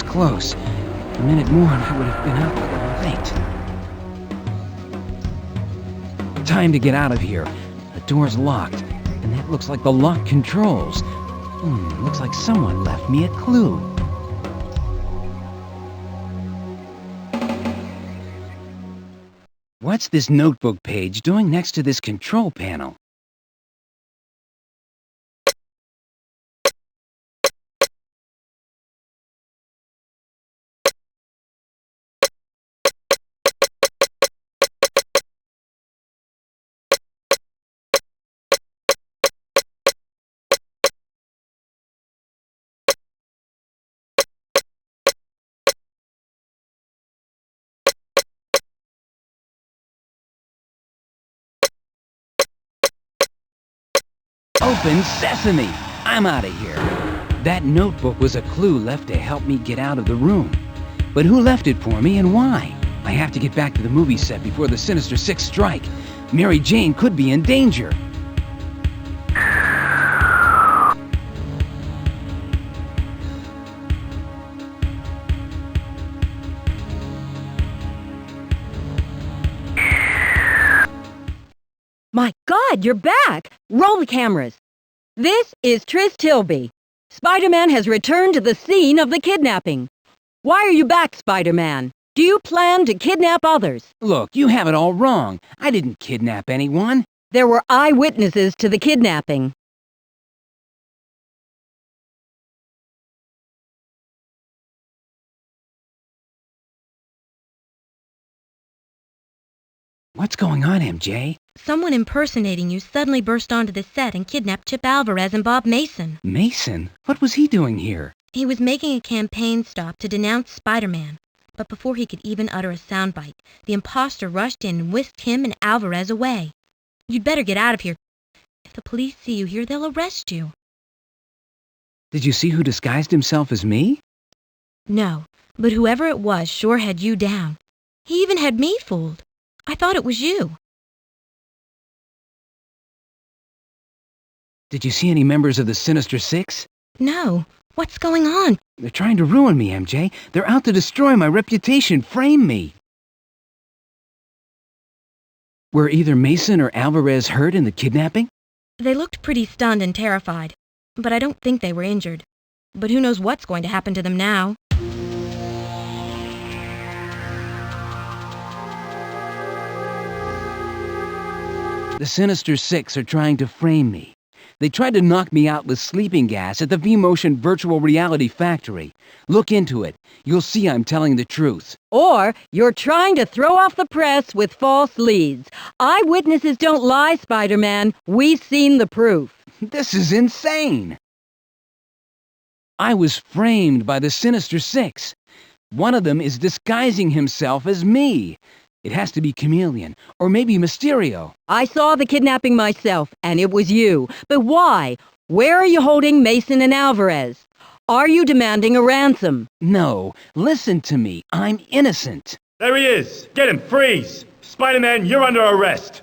Close. A minute more and I would have been out late. Time to get out of here. The door's locked, and that looks like the lock controls. Looks like someone left me a clue. What's this notebook page doing next to this control panel? Open sesame! I'm out of here. That notebook was a clue left to help me get out of the room. But who left it for me and why? I have to get back to the movie set before the Sinister Six strike. Mary Jane could be in danger. My God, you're back! Roll the cameras. This is Tris Tilby. Spider-Man has returned to the scene of the kidnapping. Why are you back, Spider-Man? Do you plan to kidnap others? Look, you have it all wrong. I didn't kidnap anyone. There were eyewitnesses to the kidnapping. What's going on, MJ? Someone impersonating you suddenly burst onto the set and kidnapped Chip Alvarez and Bob Mason. Mason? What was he doing here? He was making a campaign stop to denounce Spider-Man. But before he could even utter a soundbite, the imposter rushed in and whisked him and Alvarez away. You'd better get out of here. If the police see you here, they'll arrest you. Did you see who disguised himself as me? No, but whoever it was sure had you down. He even had me fooled. I thought it was you. Did you see any members of the Sinister Six? No. What's going on? They're trying to ruin me, MJ. They're out to destroy my reputation, frame me. Were either Mason or Alvarez hurt in the kidnapping? They looked pretty stunned and terrified, but I don't think they were injured. But who knows what's going to happen to them now? The Sinister Six are trying to frame me. They tried to knock me out with sleeping gas at the V-Motion Virtual Reality Factory. Look into it. You'll see I'm telling the truth. Or you're trying to throw off the press with false leads. Eyewitnesses don't lie, Spider-Man. We've seen the proof. This is insane! I was framed by the Sinister Six. One of them is disguising himself as me. It has to be Chameleon, or maybe Mysterio. I saw the kidnapping myself, and it was you. But why? Where are you holding Mason and Alvarez? Are you demanding a ransom? No, listen to me. I'm innocent. There he is! Get him! Freeze! Spider-Man, you're under arrest!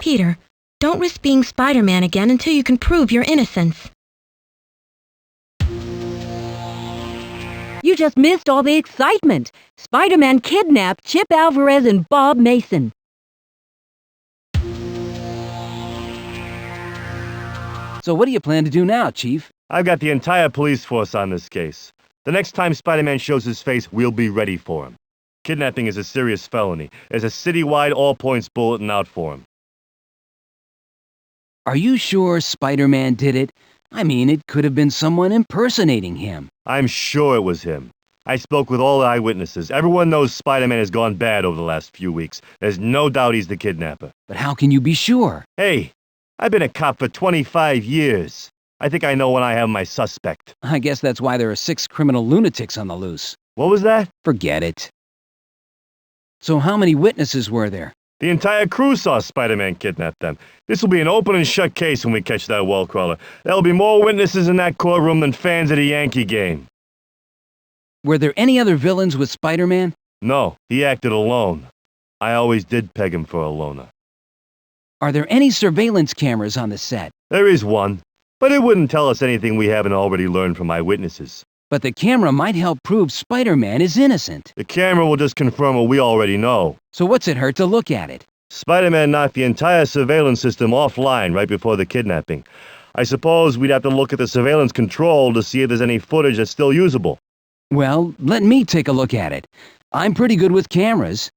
Peter, don't risk being Spider-Man again until you can prove your innocence. You just missed all the excitement. Spider-Man kidnapped Chip Alvarez and Bob Mason. So what do you plan to do now, Chief? I've got the entire police force on this case. The next time Spider-Man shows his face, we'll be ready for him. Kidnapping is a serious felony. There's a citywide all-points bulletin out for him. Are you sure Spider-Man did it? I mean, it could have been someone impersonating him. I'm sure it was him. I spoke with all the eyewitnesses. Everyone knows Spider-Man has gone bad over the last few weeks. There's no doubt he's the kidnapper. But how can you be sure? Hey, I've been a cop for 25 years. I think I know when I have my suspect. I guess that's why there are 6 criminal lunatics on the loose. What was that? Forget it. So how many witnesses were there? The entire crew saw Spider-Man kidnap them. This will be an open and shut case when we catch that wall crawler. There'll be more witnesses in that courtroom than fans at a Yankee game. Were there any other villains with Spider-Man? No, he acted alone. I always did peg him for a loner. Are there any surveillance cameras on the set? There is one, but it wouldn't tell us anything we haven't already learned from eyewitnesses. But the camera might help prove Spider-Man is innocent. The camera will just confirm what we already know. So what's it hurt to look at it? Spider-Man knocked the entire surveillance system offline right before the kidnapping. I suppose we'd have to look at the surveillance control to see if there's any footage that's still usable. Well, let me take a look at it. I'm pretty good with cameras.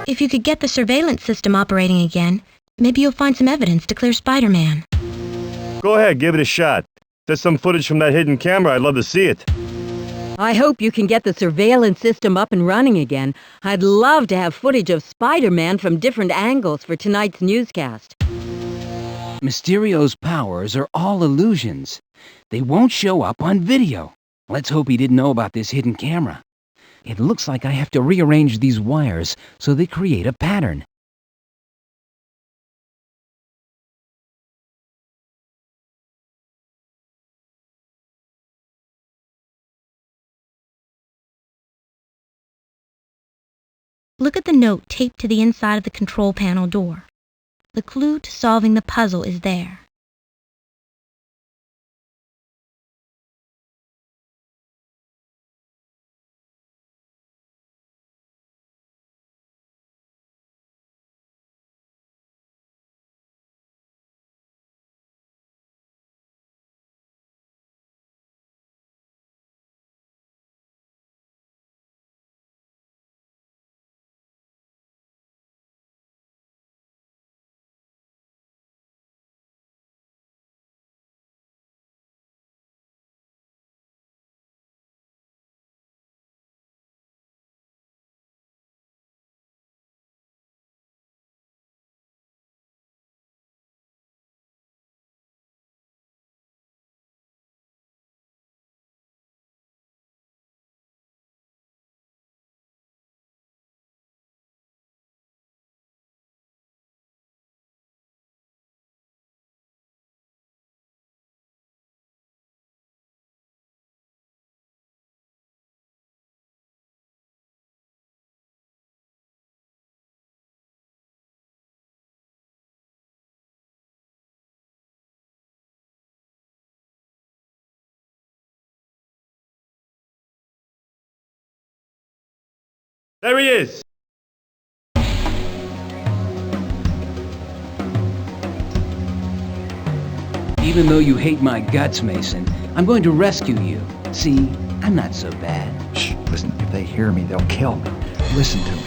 If you could get the surveillance system operating again, maybe you'll find some evidence to clear Spider-Man. Go ahead, give it a shot. If there's some footage from that hidden camera, I'd love to see it. I hope you can get the surveillance system up and running again. I'd love to have footage of Spider-Man from different angles for tonight's newscast. Mysterio's powers are all illusions. They won't show up on video. Let's hope he didn't know about this hidden camera. It looks like I have to rearrange these wires so they create a pattern. Look at the note taped to the inside of the control panel door. The clue to solving the puzzle is there. There he is! Even though you hate my guts, Mason, I'm going to rescue you. See, I'm not so bad. Shh, listen, if they hear me, they'll kill me. Listen to me.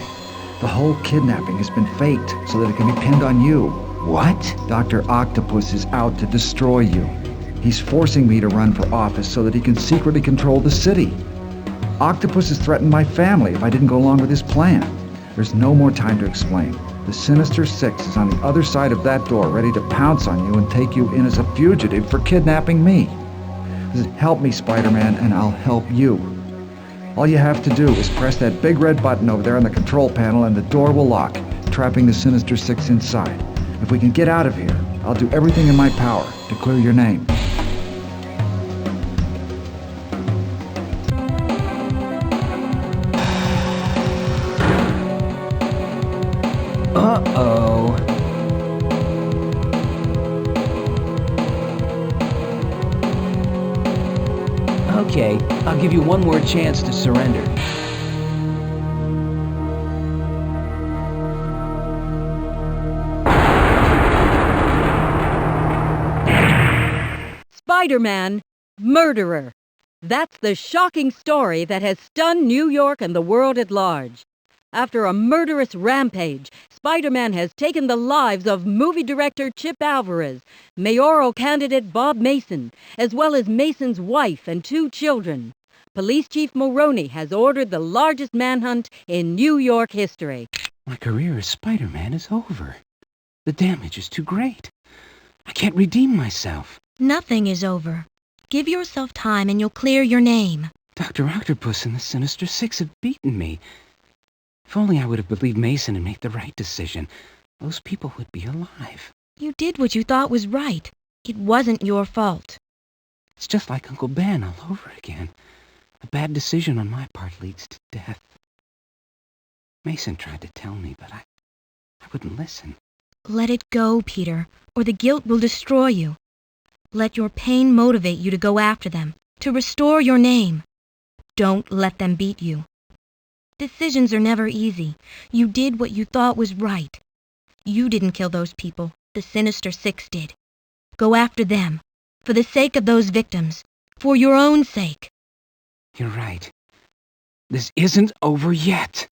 The whole kidnapping has been faked so that it can be pinned on you. What? Dr. Octopus is out to destroy you. He's forcing me to run for office so that he can secretly control the city. Octopus has threatened my family if I didn't go along with his plan. There's no more time to explain. The Sinister Six is on the other side of that door, ready to pounce on you and take you in as a fugitive for kidnapping me. Help me, Spider-Man, and I'll help you. All you have to do is press that big red button over there on the control panel and the door will lock, trapping the Sinister Six inside. If we can get out of here, I'll do everything in my power to clear your name. Uh-oh. Okay, I'll give you one more chance to surrender. Spider-Man, murderer. That's the shocking story that has stunned New York and the world at large. After a murderous rampage, Spider-Man has taken the lives of movie director Chip Alvarez, mayoral candidate Bob Mason, as well as Mason's wife and 2 children. Police Chief Mulroney has ordered the largest manhunt in New York history. My career as Spider-Man is over. The damage is too great. I can't redeem myself. Nothing is over. Give yourself time and you'll clear your name. Dr. Octopus and the Sinister Six have beaten me. If only I would have believed Mason and made the right decision, those people would be alive. You did what you thought was right. It wasn't your fault. It's just like Uncle Ben all over again. A bad decision on my part leads to death. Mason tried to tell me, but I wouldn't listen. Let it go, Peter, or the guilt will destroy you. Let your pain motivate you to go after them, to restore your name. Don't let them beat you. Decisions are never easy. You did what you thought was right. You didn't kill those people. The Sinister Six did. Go after them. For the sake of those victims. For your own sake. You're right. This isn't over yet.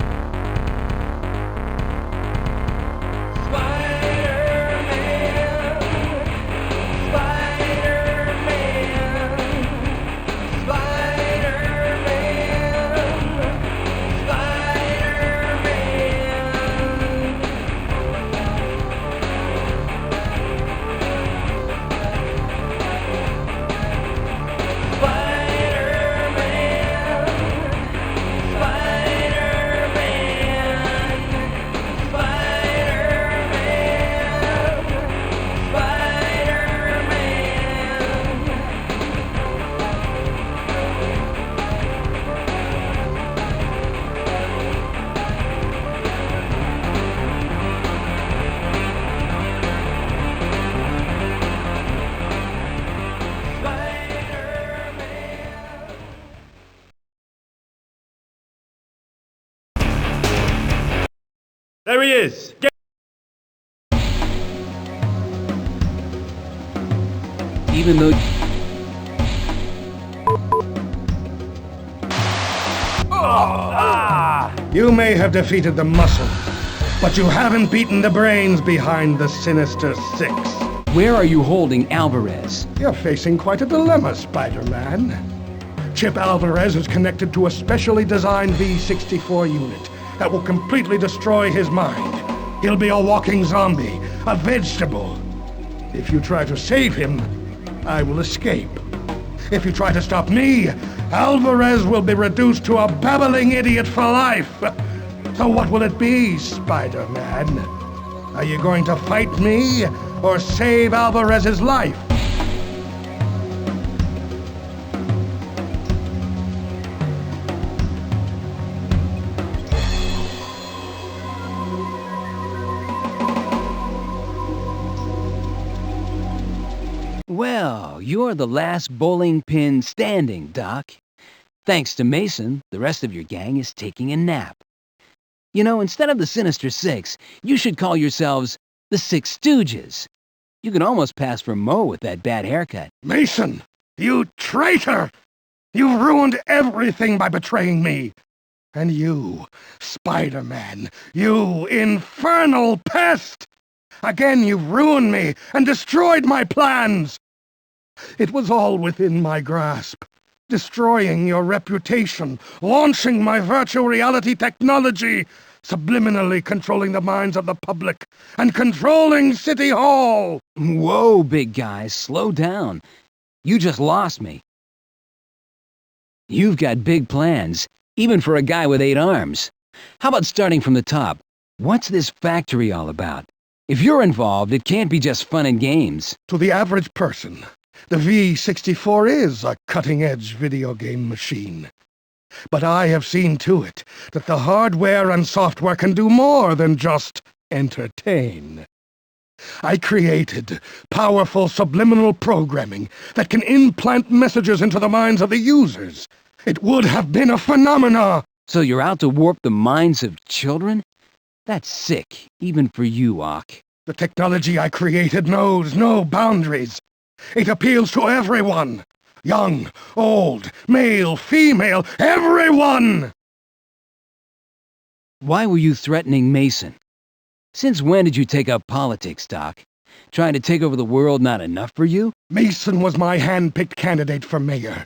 There he is! Even though... You may have defeated the muscle, but you haven't beaten the brains behind the Sinister Six. Where are you holding Alvarez? You're facing quite a dilemma, Spider-Man. Chip Alvarez is connected to a specially designed V-64 unit that will completely destroy his mind. He'll be a walking zombie, a vegetable. If you try to save him, I will escape. If you try to stop me, Alvarez will be reduced to a babbling idiot for life. So what will it be, Spider-Man? Are you going to fight me or save Alvarez's life? Well, you're the last bowling pin standing, Doc. Thanks to Mason, the rest of your gang is taking a nap. You know, instead of the Sinister Six, you should call yourselves the Six Stooges. You could almost pass for Moe with that bad haircut. Mason, you traitor! You've ruined everything by betraying me. And you, Spider-Man, you infernal pest! Again you've ruined me and destroyed my plans! It was all within my grasp. Destroying your reputation, launching my virtual reality technology, subliminally controlling the minds of the public, and controlling City Hall! Whoa, big guy, slow down. You just lost me. You've got big plans, even for a guy with 8 arms. How about starting from the top? What's this factory all about? If you're involved, it can't be just fun and games. To the average person, the V64 is a cutting-edge video game machine. But I have seen to it that the hardware and software can do more than just entertain. I created powerful subliminal programming that can implant messages into the minds of the users. It would have been a phenomena! So you're out to warp the minds of children? That's sick, even for you, Ock. The technology I created knows no boundaries. It appeals to everyone. Young, old, male, female, everyone! Why were you threatening Mason? Since when did you take up politics, Doc? Trying to take over the world not enough for you? Mason was my hand-picked candidate for mayor.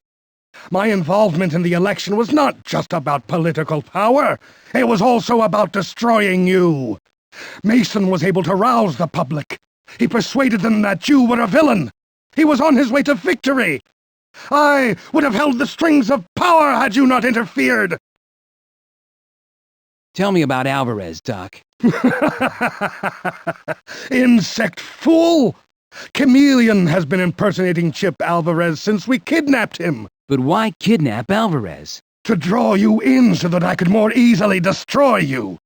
My involvement in the election was not just about political power. It was also about destroying you. Mason was able to rouse the public. He persuaded them that you were a villain. He was on his way to victory. I would have held the strings of power had you not interfered. Tell me about Alvarez, Doc. Insect fool! Chameleon has been impersonating Chip Alvarez since we kidnapped him. But why kidnap Alvarez? To draw you in so that I could more easily destroy you.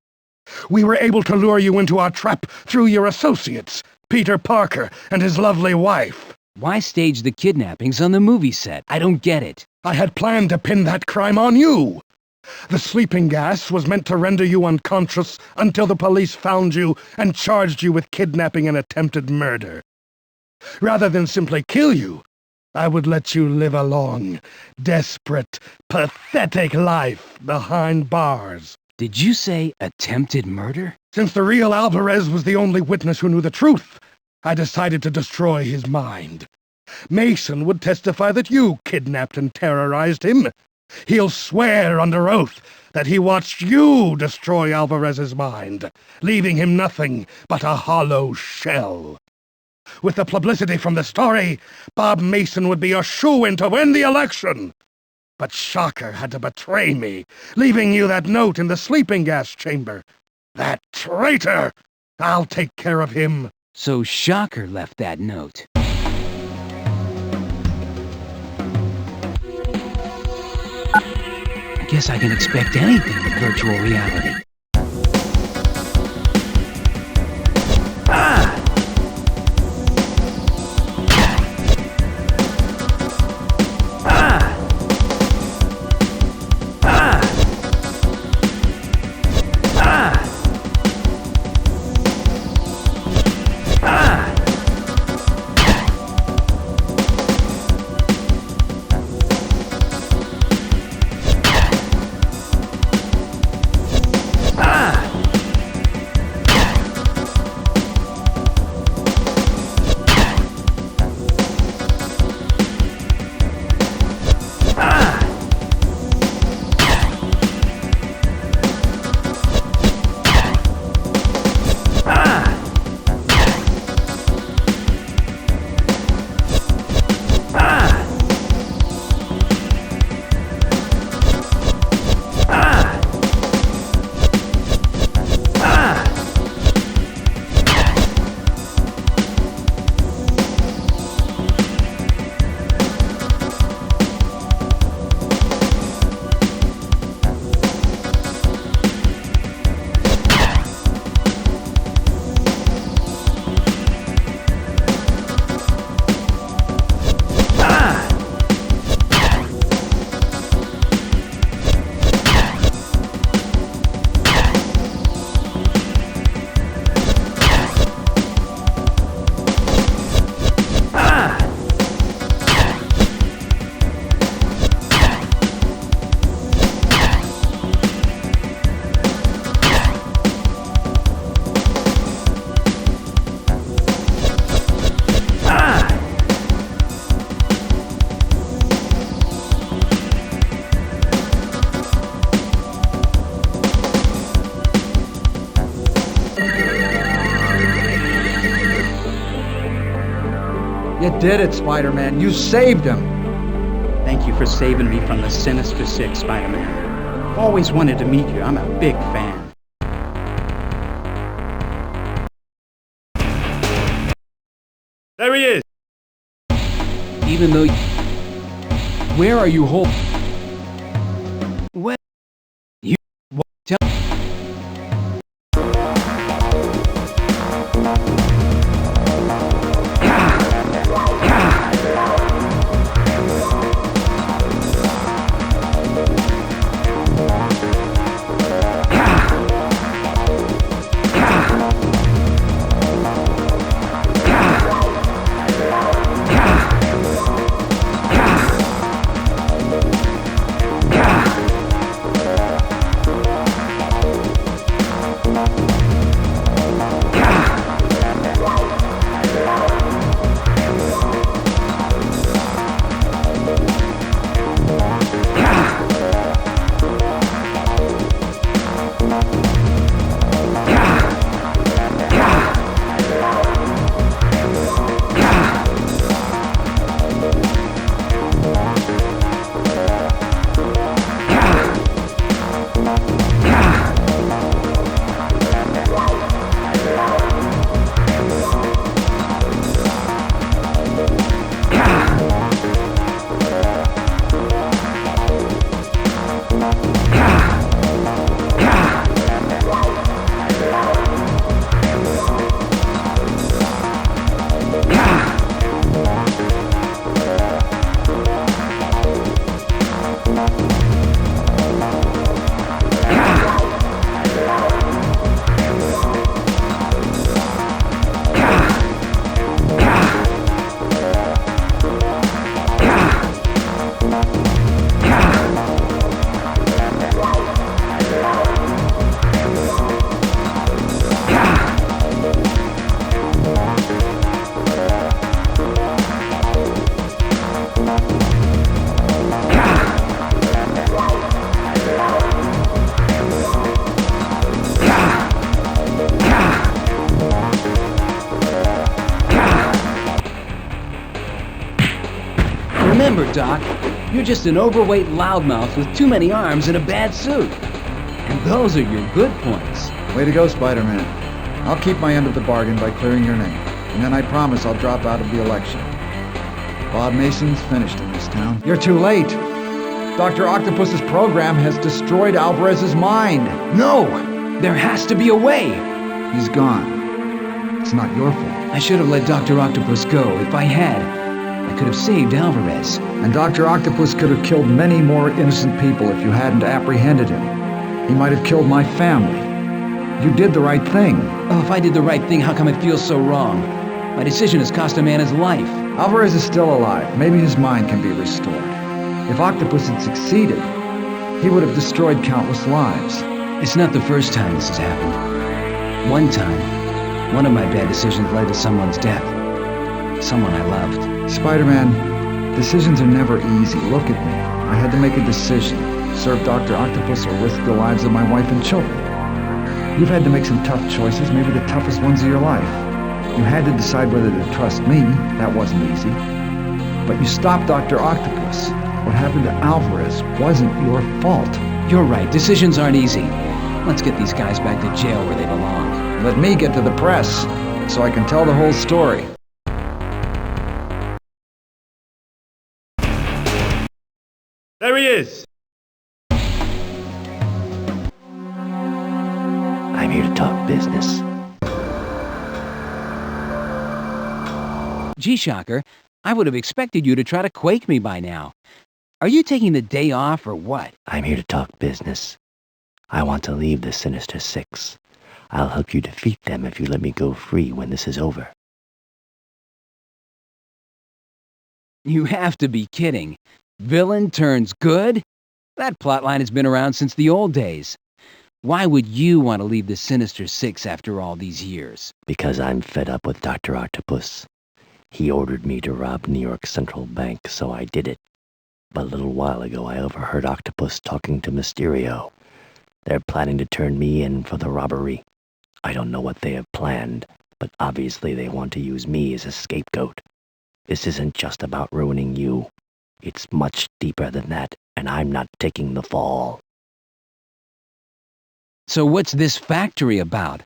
We were able to lure you into our trap through your associates, Peter Parker and his lovely wife. Why stage the kidnappings on the movie set? I don't get it. I had planned to pin that crime on you. The sleeping gas was meant to render you unconscious until the police found you and charged you with kidnapping and attempted murder. Rather than simply kill you, I would let you live a long, desperate, pathetic life behind bars. Did you say attempted murder? Since the real Alvarez was the only witness who knew the truth, I decided to destroy his mind. Mason would testify that you kidnapped and terrorized him. He'll swear under oath that he watched you destroy Alvarez's mind, leaving him nothing but a hollow shell. With the publicity from the story, Bob Mason would be a shoo-in to win the election. But Shocker had to betray me, leaving you that note in the sleeping gas chamber. That traitor! I'll take care of him. So Shocker left that note. I guess I can expect anything in virtual reality. You did it, Spider-Man. You saved him. Thank you for saving me from the Sinister Six, Spider-Man. Always wanted to meet you. I'm a big fan. There he is! Even though... Where are you holding? What? You... What? Tell... Remember, Doc, you're just an overweight loudmouth with too many arms and a bad suit. And those are your good points. Way to go, Spider-Man. I'll keep my end of the bargain by clearing your name. And then I promise I'll drop out of the election. Bob Mason's finished in this town. You're too late. Dr. Octopus's program has destroyed Alvarez's mind. No! There has to be a way! He's gone. It's not your fault. I should have let Dr. Octopus go. If I had, I could have saved Alvarez. And Dr. Octopus could have killed many more innocent people if you hadn't apprehended him. He might have killed my family. You did the right thing. Oh, if I did the right thing, how come it feels so wrong? My decision has cost a man his life. Alvarez is still alive. Maybe his mind can be restored. If Octopus had succeeded, he would have destroyed countless lives. It's not the first time this has happened. One time, one of my bad decisions led to someone's death. Someone I loved. Spider-Man, decisions are never easy. Look at me. I had to make a decision. Serve Dr. Octopus or risk the lives of my wife and children. You've had to make some tough choices, maybe the toughest ones of your life. You had to decide whether to trust me. That wasn't easy. But you stopped Dr. Octopus. What happened to Alvarez wasn't your fault. You're right. Decisions aren't easy. Let's get these guys back to jail where they belong. Let me get to the press, so I can tell the whole story. There he is! I'm here to talk business. Gee, Shocker, I would have expected you to try to quake me by now. Are you taking the day off or what? I'm here to talk business. I want to leave the Sinister Six. I'll help you defeat them if you let me go free when this is over. You have to be kidding. Villain turns good? That plotline has been around since the old days. Why would you want to leave the Sinister Six after all these years? Because I'm fed up with Dr. Octopus. He ordered me to rob New York Central Bank, so I did it. But a little while ago, I overheard Octopus talking to Mysterio. They're planning to turn me in for the robbery. I don't know what they have planned, but obviously they want to use me as a scapegoat. This isn't just about ruining you. It's much deeper than that, and I'm not taking the fall. So what's this factory about?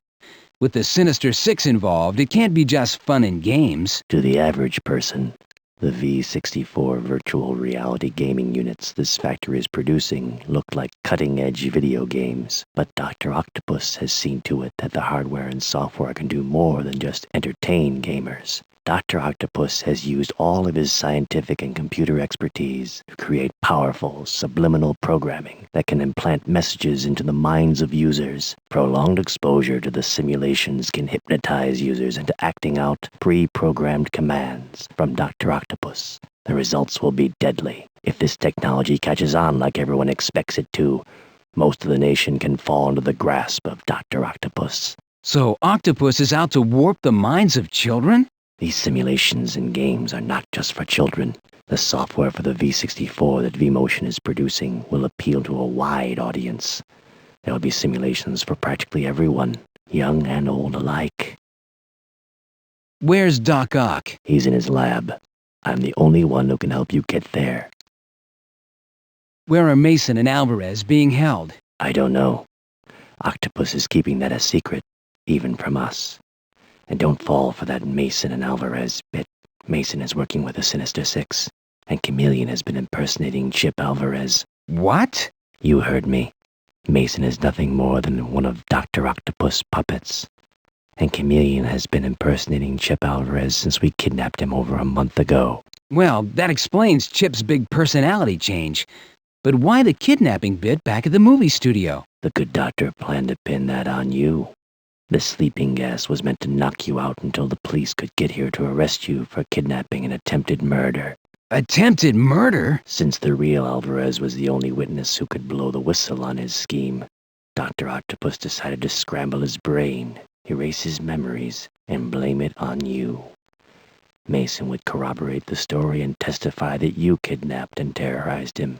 With the Sinister Six involved, it can't be just fun and games. To the average person, the V64 virtual reality gaming units this factory is producing look like cutting-edge video games. But Dr. Octopus has seen to it that the hardware and software can do more than just entertain gamers. Dr. Octopus has used all of his scientific and computer expertise to create powerful, subliminal programming that can implant messages into the minds of users. Prolonged exposure to the simulations can hypnotize users into acting out pre-programmed commands from Dr. Octopus. The results will be deadly. If this technology catches on like everyone expects it to, most of the nation can fall into the grasp of Dr. Octopus. So Octopus is out to warp the minds of children? These simulations and games are not just for children. The software for the V64 that vMotion is producing will appeal to a wide audience. There will be simulations for practically everyone, young and old alike. Where's Doc Ock? He's in his lab. I'm the only one who can help you get there. Where are Mason and Alvarez being held? I don't know. Octopus is keeping that a secret, even from us. And don't fall for that Mason and Alvarez bit. Mason is working with the Sinister Six, and Chameleon has been impersonating Chip Alvarez. What? You heard me. Mason is nothing more than one of Dr. Octopus' puppets. And Chameleon has been impersonating Chip Alvarez since we kidnapped him over a month ago. Well, that explains Chip's big personality change. But why the kidnapping bit back at the movie studio? The good doctor planned to pin that on you. The sleeping gas was meant to knock you out until the police could get here to arrest you for kidnapping and attempted murder. Attempted murder? Since the real Alvarez was the only witness who could blow the whistle on his scheme, Dr. Octopus decided to scramble his brain, erase his memories, and blame it on you. Mason would corroborate the story and testify that you kidnapped and terrorized him.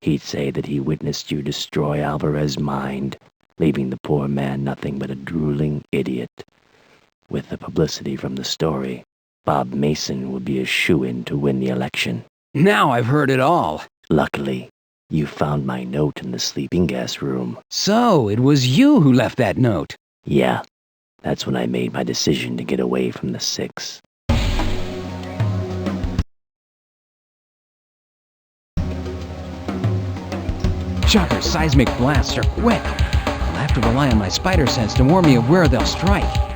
He'd say that he witnessed you destroy Alvarez's mind, leaving the poor man nothing but a drooling idiot. With the publicity from the story, Bob Mason would be a shoo-in to win the election. Now I've heard it all. Luckily, you found my note in the sleeping gas room. So, it was you who left that note? Yeah, that's when I made my decision to get away from the Six. Shocker's seismic blasts are quick. I'll have to rely on my spider sense to warn me of where they'll strike.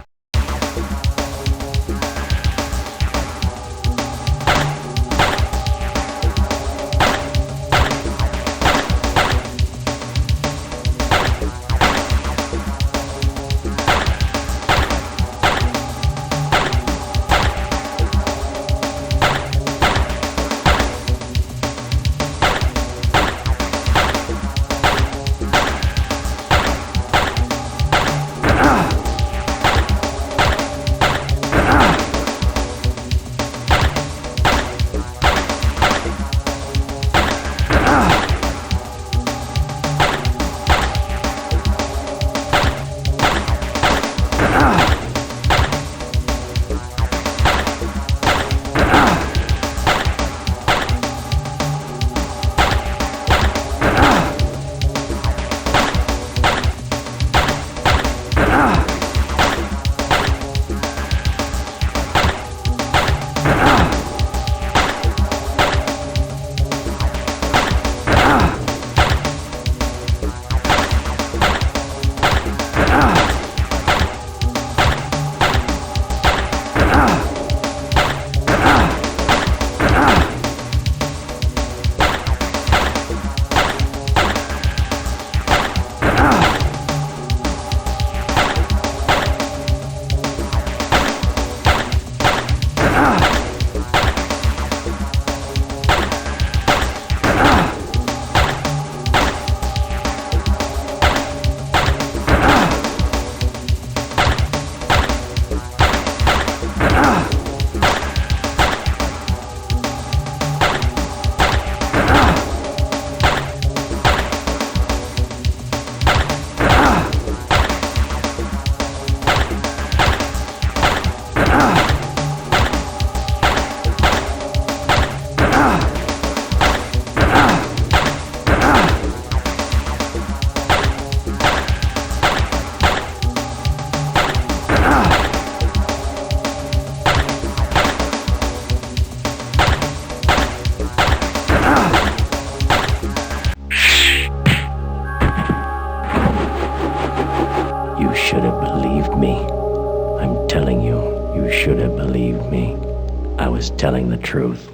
telling the truth.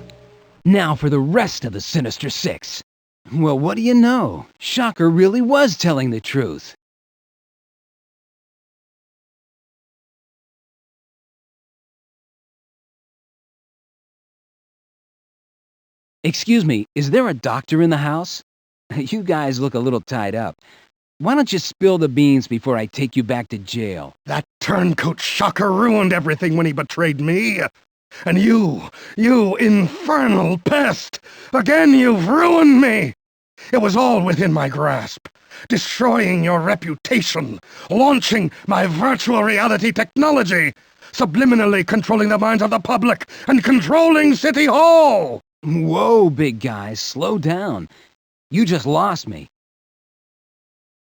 Now for the rest of the Sinister Six. Well, what do you know? Shocker really was telling the truth. Excuse me, is there a doctor in the house? You guys look a little tied up. Why don't you spill the beans before I take you back to jail? That turncoat Shocker ruined everything when he betrayed me. And you infernal pest! Again you've ruined me! It was all within my grasp. Destroying your reputation, launching my virtual reality technology, subliminally controlling the minds of the public, and controlling City Hall! Whoa, big guy, slow down. You just lost me.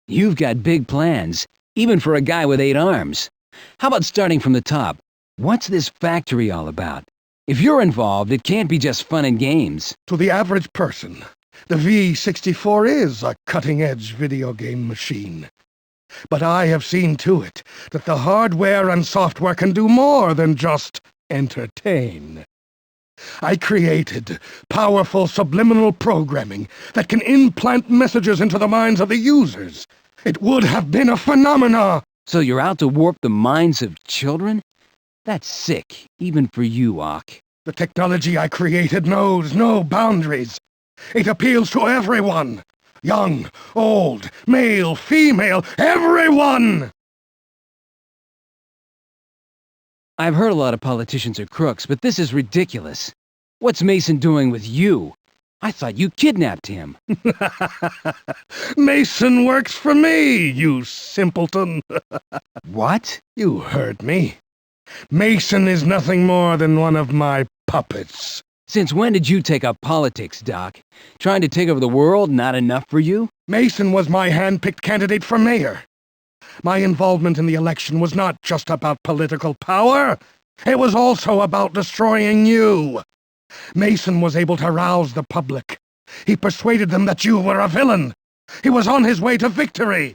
You've got big plans, even for a guy with 8 arms. How about starting from the top? What's this factory all about? If you're involved, it can't be just fun and games. To the average person, the V64 is a cutting-edge video game machine. But I have seen to it that the hardware and software can do more than just entertain. I created powerful subliminal programming that can implant messages into the minds of the users. It would have been a phenomena. So you're out to warp the minds of children? That's sick, even for you, Ock. The technology I created knows no boundaries. It appeals to everyone. Young, old, male, female, everyone! I've heard a lot of politicians are crooks, but this is ridiculous. What's Mason doing with you? I thought you kidnapped him. Mason works for me, you simpleton. What? You heard me. Mason is nothing more than one of my puppets. Since when did you take up politics, Doc? Trying to take over the world not enough for you? Mason was my hand-picked candidate for mayor. My involvement in the election was not just about political power. It was also about destroying you. Mason was able to rouse the public. He persuaded them that you were a villain. He was on his way to victory.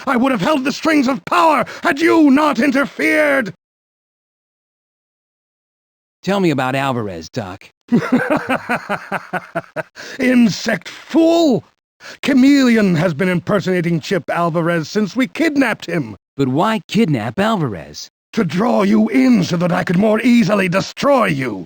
I would have held the strings of power had you not interfered. Tell me about Alvarez, Doc. Insect fool! Chameleon has been impersonating Chip Alvarez since we kidnapped him. But why kidnap Alvarez? To draw you in so that I could more easily destroy you.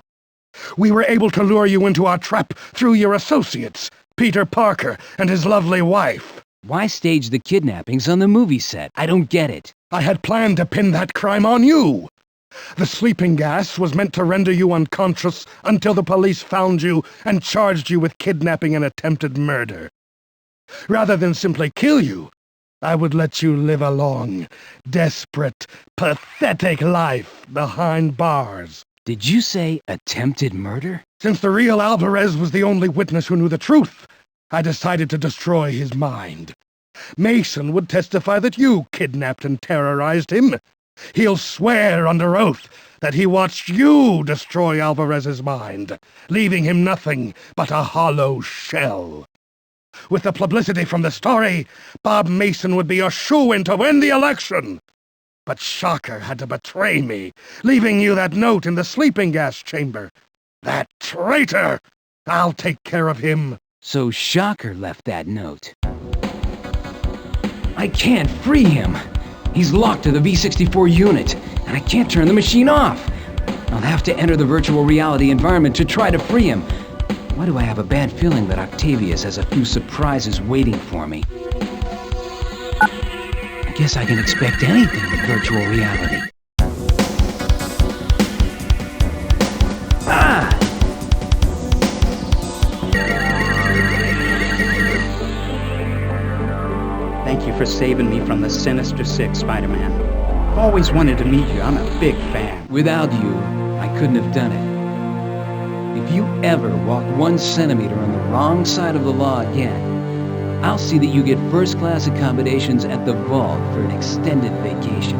We were able to lure you into our trap through your associates, Peter Parker and his lovely wife. Why stage the kidnappings on the movie set? I don't get it. I had planned to pin that crime on you. The sleeping gas was meant to render you unconscious until the police found you and charged you with kidnapping and attempted murder. Rather than simply kill you, I would let you live a long, desperate, pathetic life behind bars. Did you say attempted murder? Since the real Alvarez was the only witness who knew the truth, I decided to destroy his mind. Mason would testify that you kidnapped and terrorized him. He'll swear under oath that he watched you destroy Alvarez's mind, leaving him nothing but a hollow shell. With the publicity from the story, Bob Mason would be a shoo-in to win the election. But Shocker had to betray me, leaving you that note in the sleeping gas chamber. That traitor! I'll take care of him. So Shocker left that note. I can't free him. He's locked to the V64 unit, and I can't turn the machine off. I'll have to enter the virtual reality environment to try to free him. Why do I have a bad feeling that Octavius has a few surprises waiting for me? I guess I can expect anything with virtual reality. Ah! Thank you for saving me from the Sinister Six, Spider-Man. I've always wanted to meet you. I'm a big fan. Without you, I couldn't have done it. If you ever walk 1 centimeter on the wrong side of the law again, I'll see that you get first-class accommodations at the Vault for an extended vacation.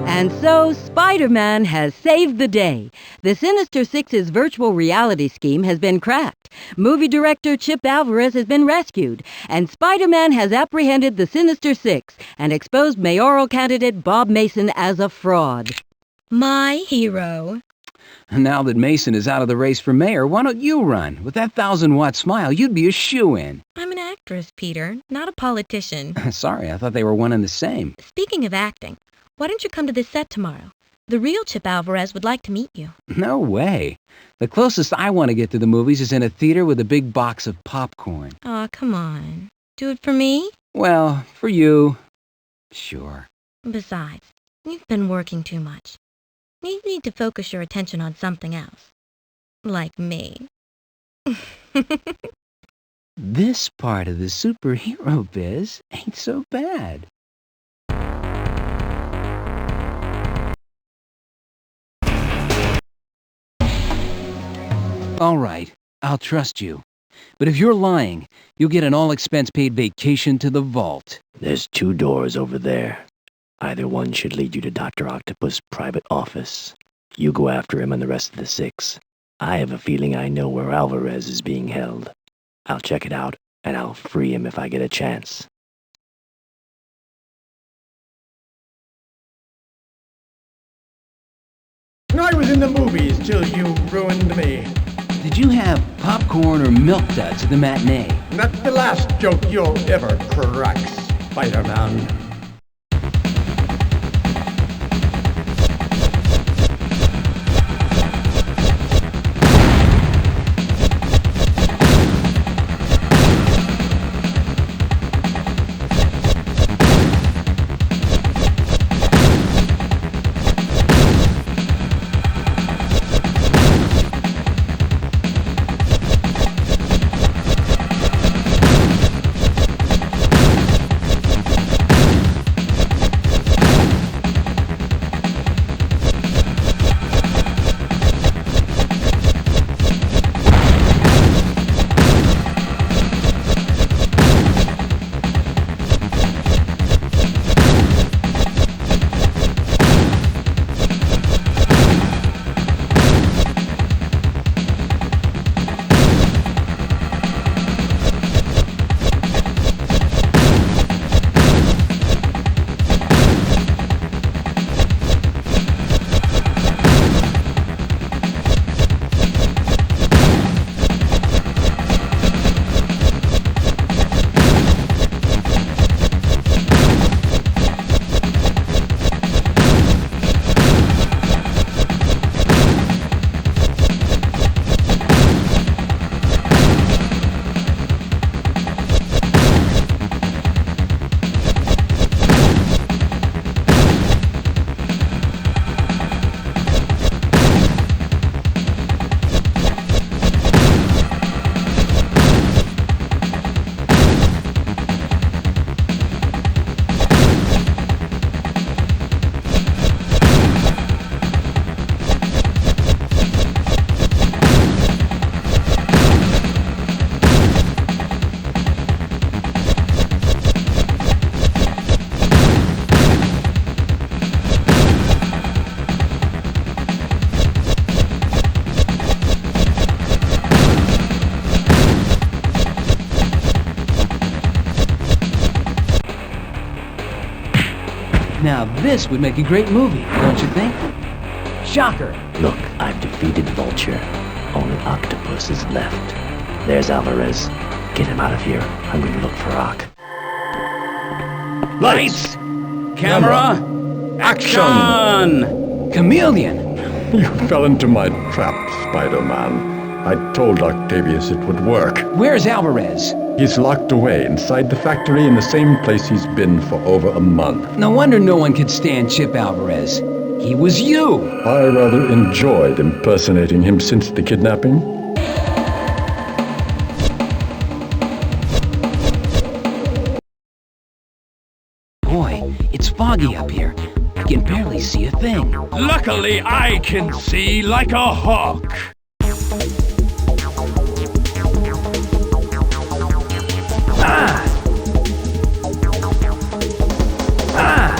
And so, Spider-Man has saved the day. The Sinister Six's virtual reality scheme has been cracked. Movie director Chip Alvarez has been rescued. And Spider-Man has apprehended the Sinister Six and exposed mayoral candidate Bob Mason as a fraud. My hero. And now that Mason is out of the race for mayor, why don't you run? With that 1,000-watt smile, you'd be a shoo-in. I'm an actress, Peter, not a politician. Sorry, I thought they were one and the same. Speaking of acting, why don't you come to this set tomorrow? The real Chip Alvarez would like to meet you. No way. The closest I want to get to the movies is in a theater with a big box of popcorn. Aw, come on. Do it for me? Well, for you, sure. Besides, you've been working too much. You need to focus your attention on something else. Like me. This part of the superhero biz ain't so bad. All right, I'll trust you. But if you're lying, you'll get an all-expense-paid vacation to the vault. There's 2 doors over there. Either one should lead you to Dr. Octopus' private office. You go after him and the rest of the 6. I have a feeling I know where Alvarez is being held. I'll check it out, and I'll free him if I get a chance. I was in the movies till you ruined me. Did you have popcorn or milk duds at the matinee? That's the last joke you'll ever crack, Spider-Man. Now this would make a great movie, don't you think? Shocker! Look, I've defeated Vulture. Only Octopus is left. There's Alvarez. Get him out of here. I'm going to look for Ock. Lights! Camera! Action! Chameleon! You fell into my trap, Spider-Man. I told Octavius it would work. Where's Alvarez? He's locked away inside the factory in the same place he's been for over a month. No wonder no one could stand Chip Alvarez. He was you! I rather enjoyed impersonating him since the kidnapping. Boy, it's foggy up here. I can barely see a thing. Luckily, I can see like a hawk. Ah! Ah!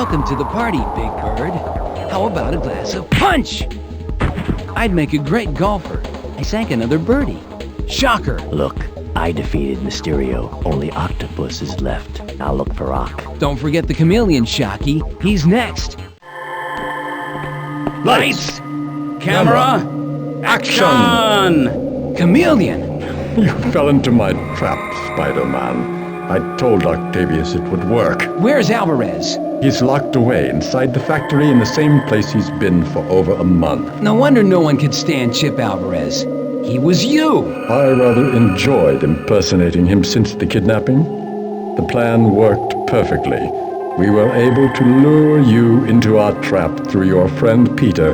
Welcome to the party, Big Bird. How about a glass of punch? I'd make a great golfer. I sank another birdie. Shocker! Look, I defeated Mysterio. Only Octopus is left. I'll look for Ock. Don't forget the chameleon, Shocky. He's next. Lights! Camera! Action! Chameleon! You fell into my trap, Spider-Man. I told Octavius it would work. Where's Alvarez? He's locked away inside the factory in the same place he's been for over a month. No wonder no one could stand Chip Alvarez. He was you! I rather enjoyed impersonating him since the kidnapping. The plan worked perfectly. We were able to lure you into our trap through your friend Peter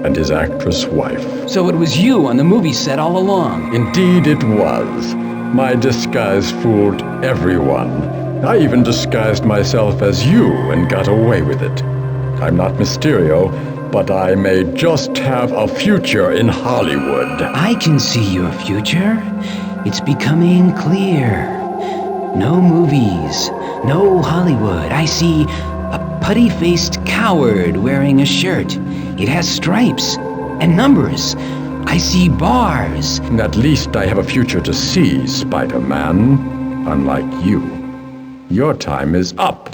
and his actress wife. So it was you on the movie set all along? Indeed it was. My disguise fooled everyone. I even disguised myself as you and got away with it. I'm not Mysterio, but I may just have a future in Hollywood. I can see your future. It's becoming clear. No movies, no Hollywood. I see a putty-faced coward wearing a shirt. It has stripes and numbers. I see bars. At least I have a future to see, Spider-Man. Unlike you. Your time is up.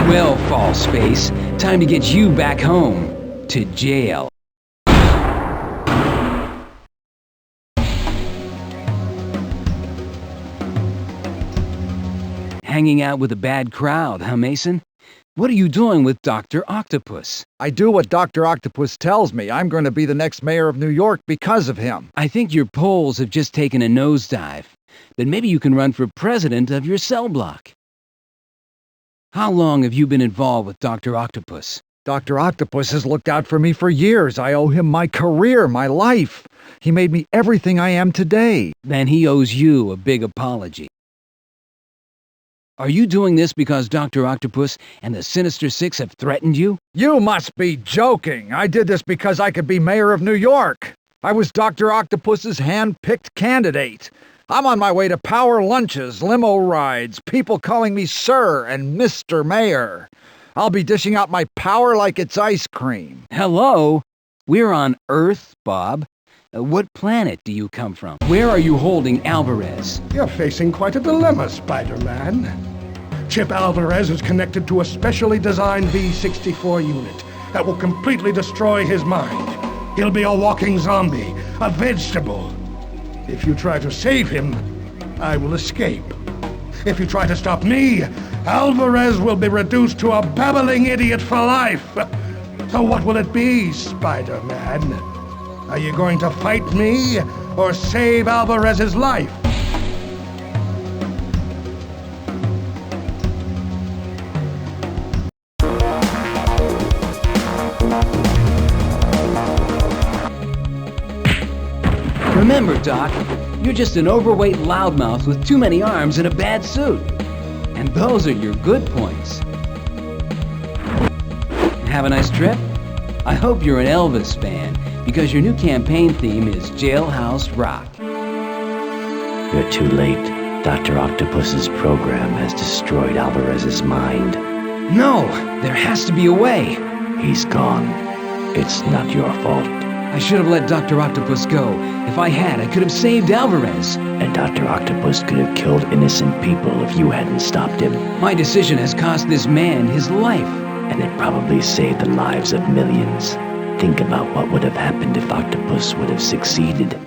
Well, False Space, time to get you back home. To jail. Hanging out with a bad crowd, huh, Mason? What are you doing with Dr. Octopus? I do what Dr. Octopus tells me. I'm going to be the next mayor of New York because of him. I think your polls have just taken a nosedive. But maybe you can run for president of your cell block. How long have you been involved with Dr. Octopus? Dr. Octopus has looked out for me for years. I owe him my career, my life. He made me everything I am today. Then he owes you a big apology. Are you doing this because Dr. Octopus and the Sinister Six have threatened you? You must be joking. I did this because I could be mayor of New York. I was Dr. Octopus's hand-picked candidate. I'm on my way to power lunches, limo rides, people calling me Sir and Mr. Mayor. I'll be dishing out my power like it's ice cream. Hello? We're on Earth, Bob. What planet do you come from? Where are you holding Alvarez? You're facing quite a dilemma, Spider-Man. Chip Alvarez is connected to a specially designed V-64 unit. that will completely destroy his mind. He'll be a walking zombie, a vegetable. If you try to save him, I will escape. If you try to stop me, Alvarez will be reduced to a babbling idiot for life. So what will it be, Spider-Man? Are you going to fight me or save Alvarez's life? Remember, Doc, you're just an overweight loudmouth with too many arms and a bad suit. And those are your good points. Have a nice trip? I hope you're an Elvis fan, because your new campaign theme is Jailhouse Rock. You're too late. Dr. Octopus's program has destroyed Alvarez's mind. No, there has to be a way. He's gone. It's not your fault. I should have let Dr. Octopus go. If I had, I could have saved Alvarez. And Dr. Octopus could have killed innocent people if you hadn't stopped him. My decision has cost this man his life. And it probably saved the lives of millions. Think about what would have happened if Octopus would have succeeded.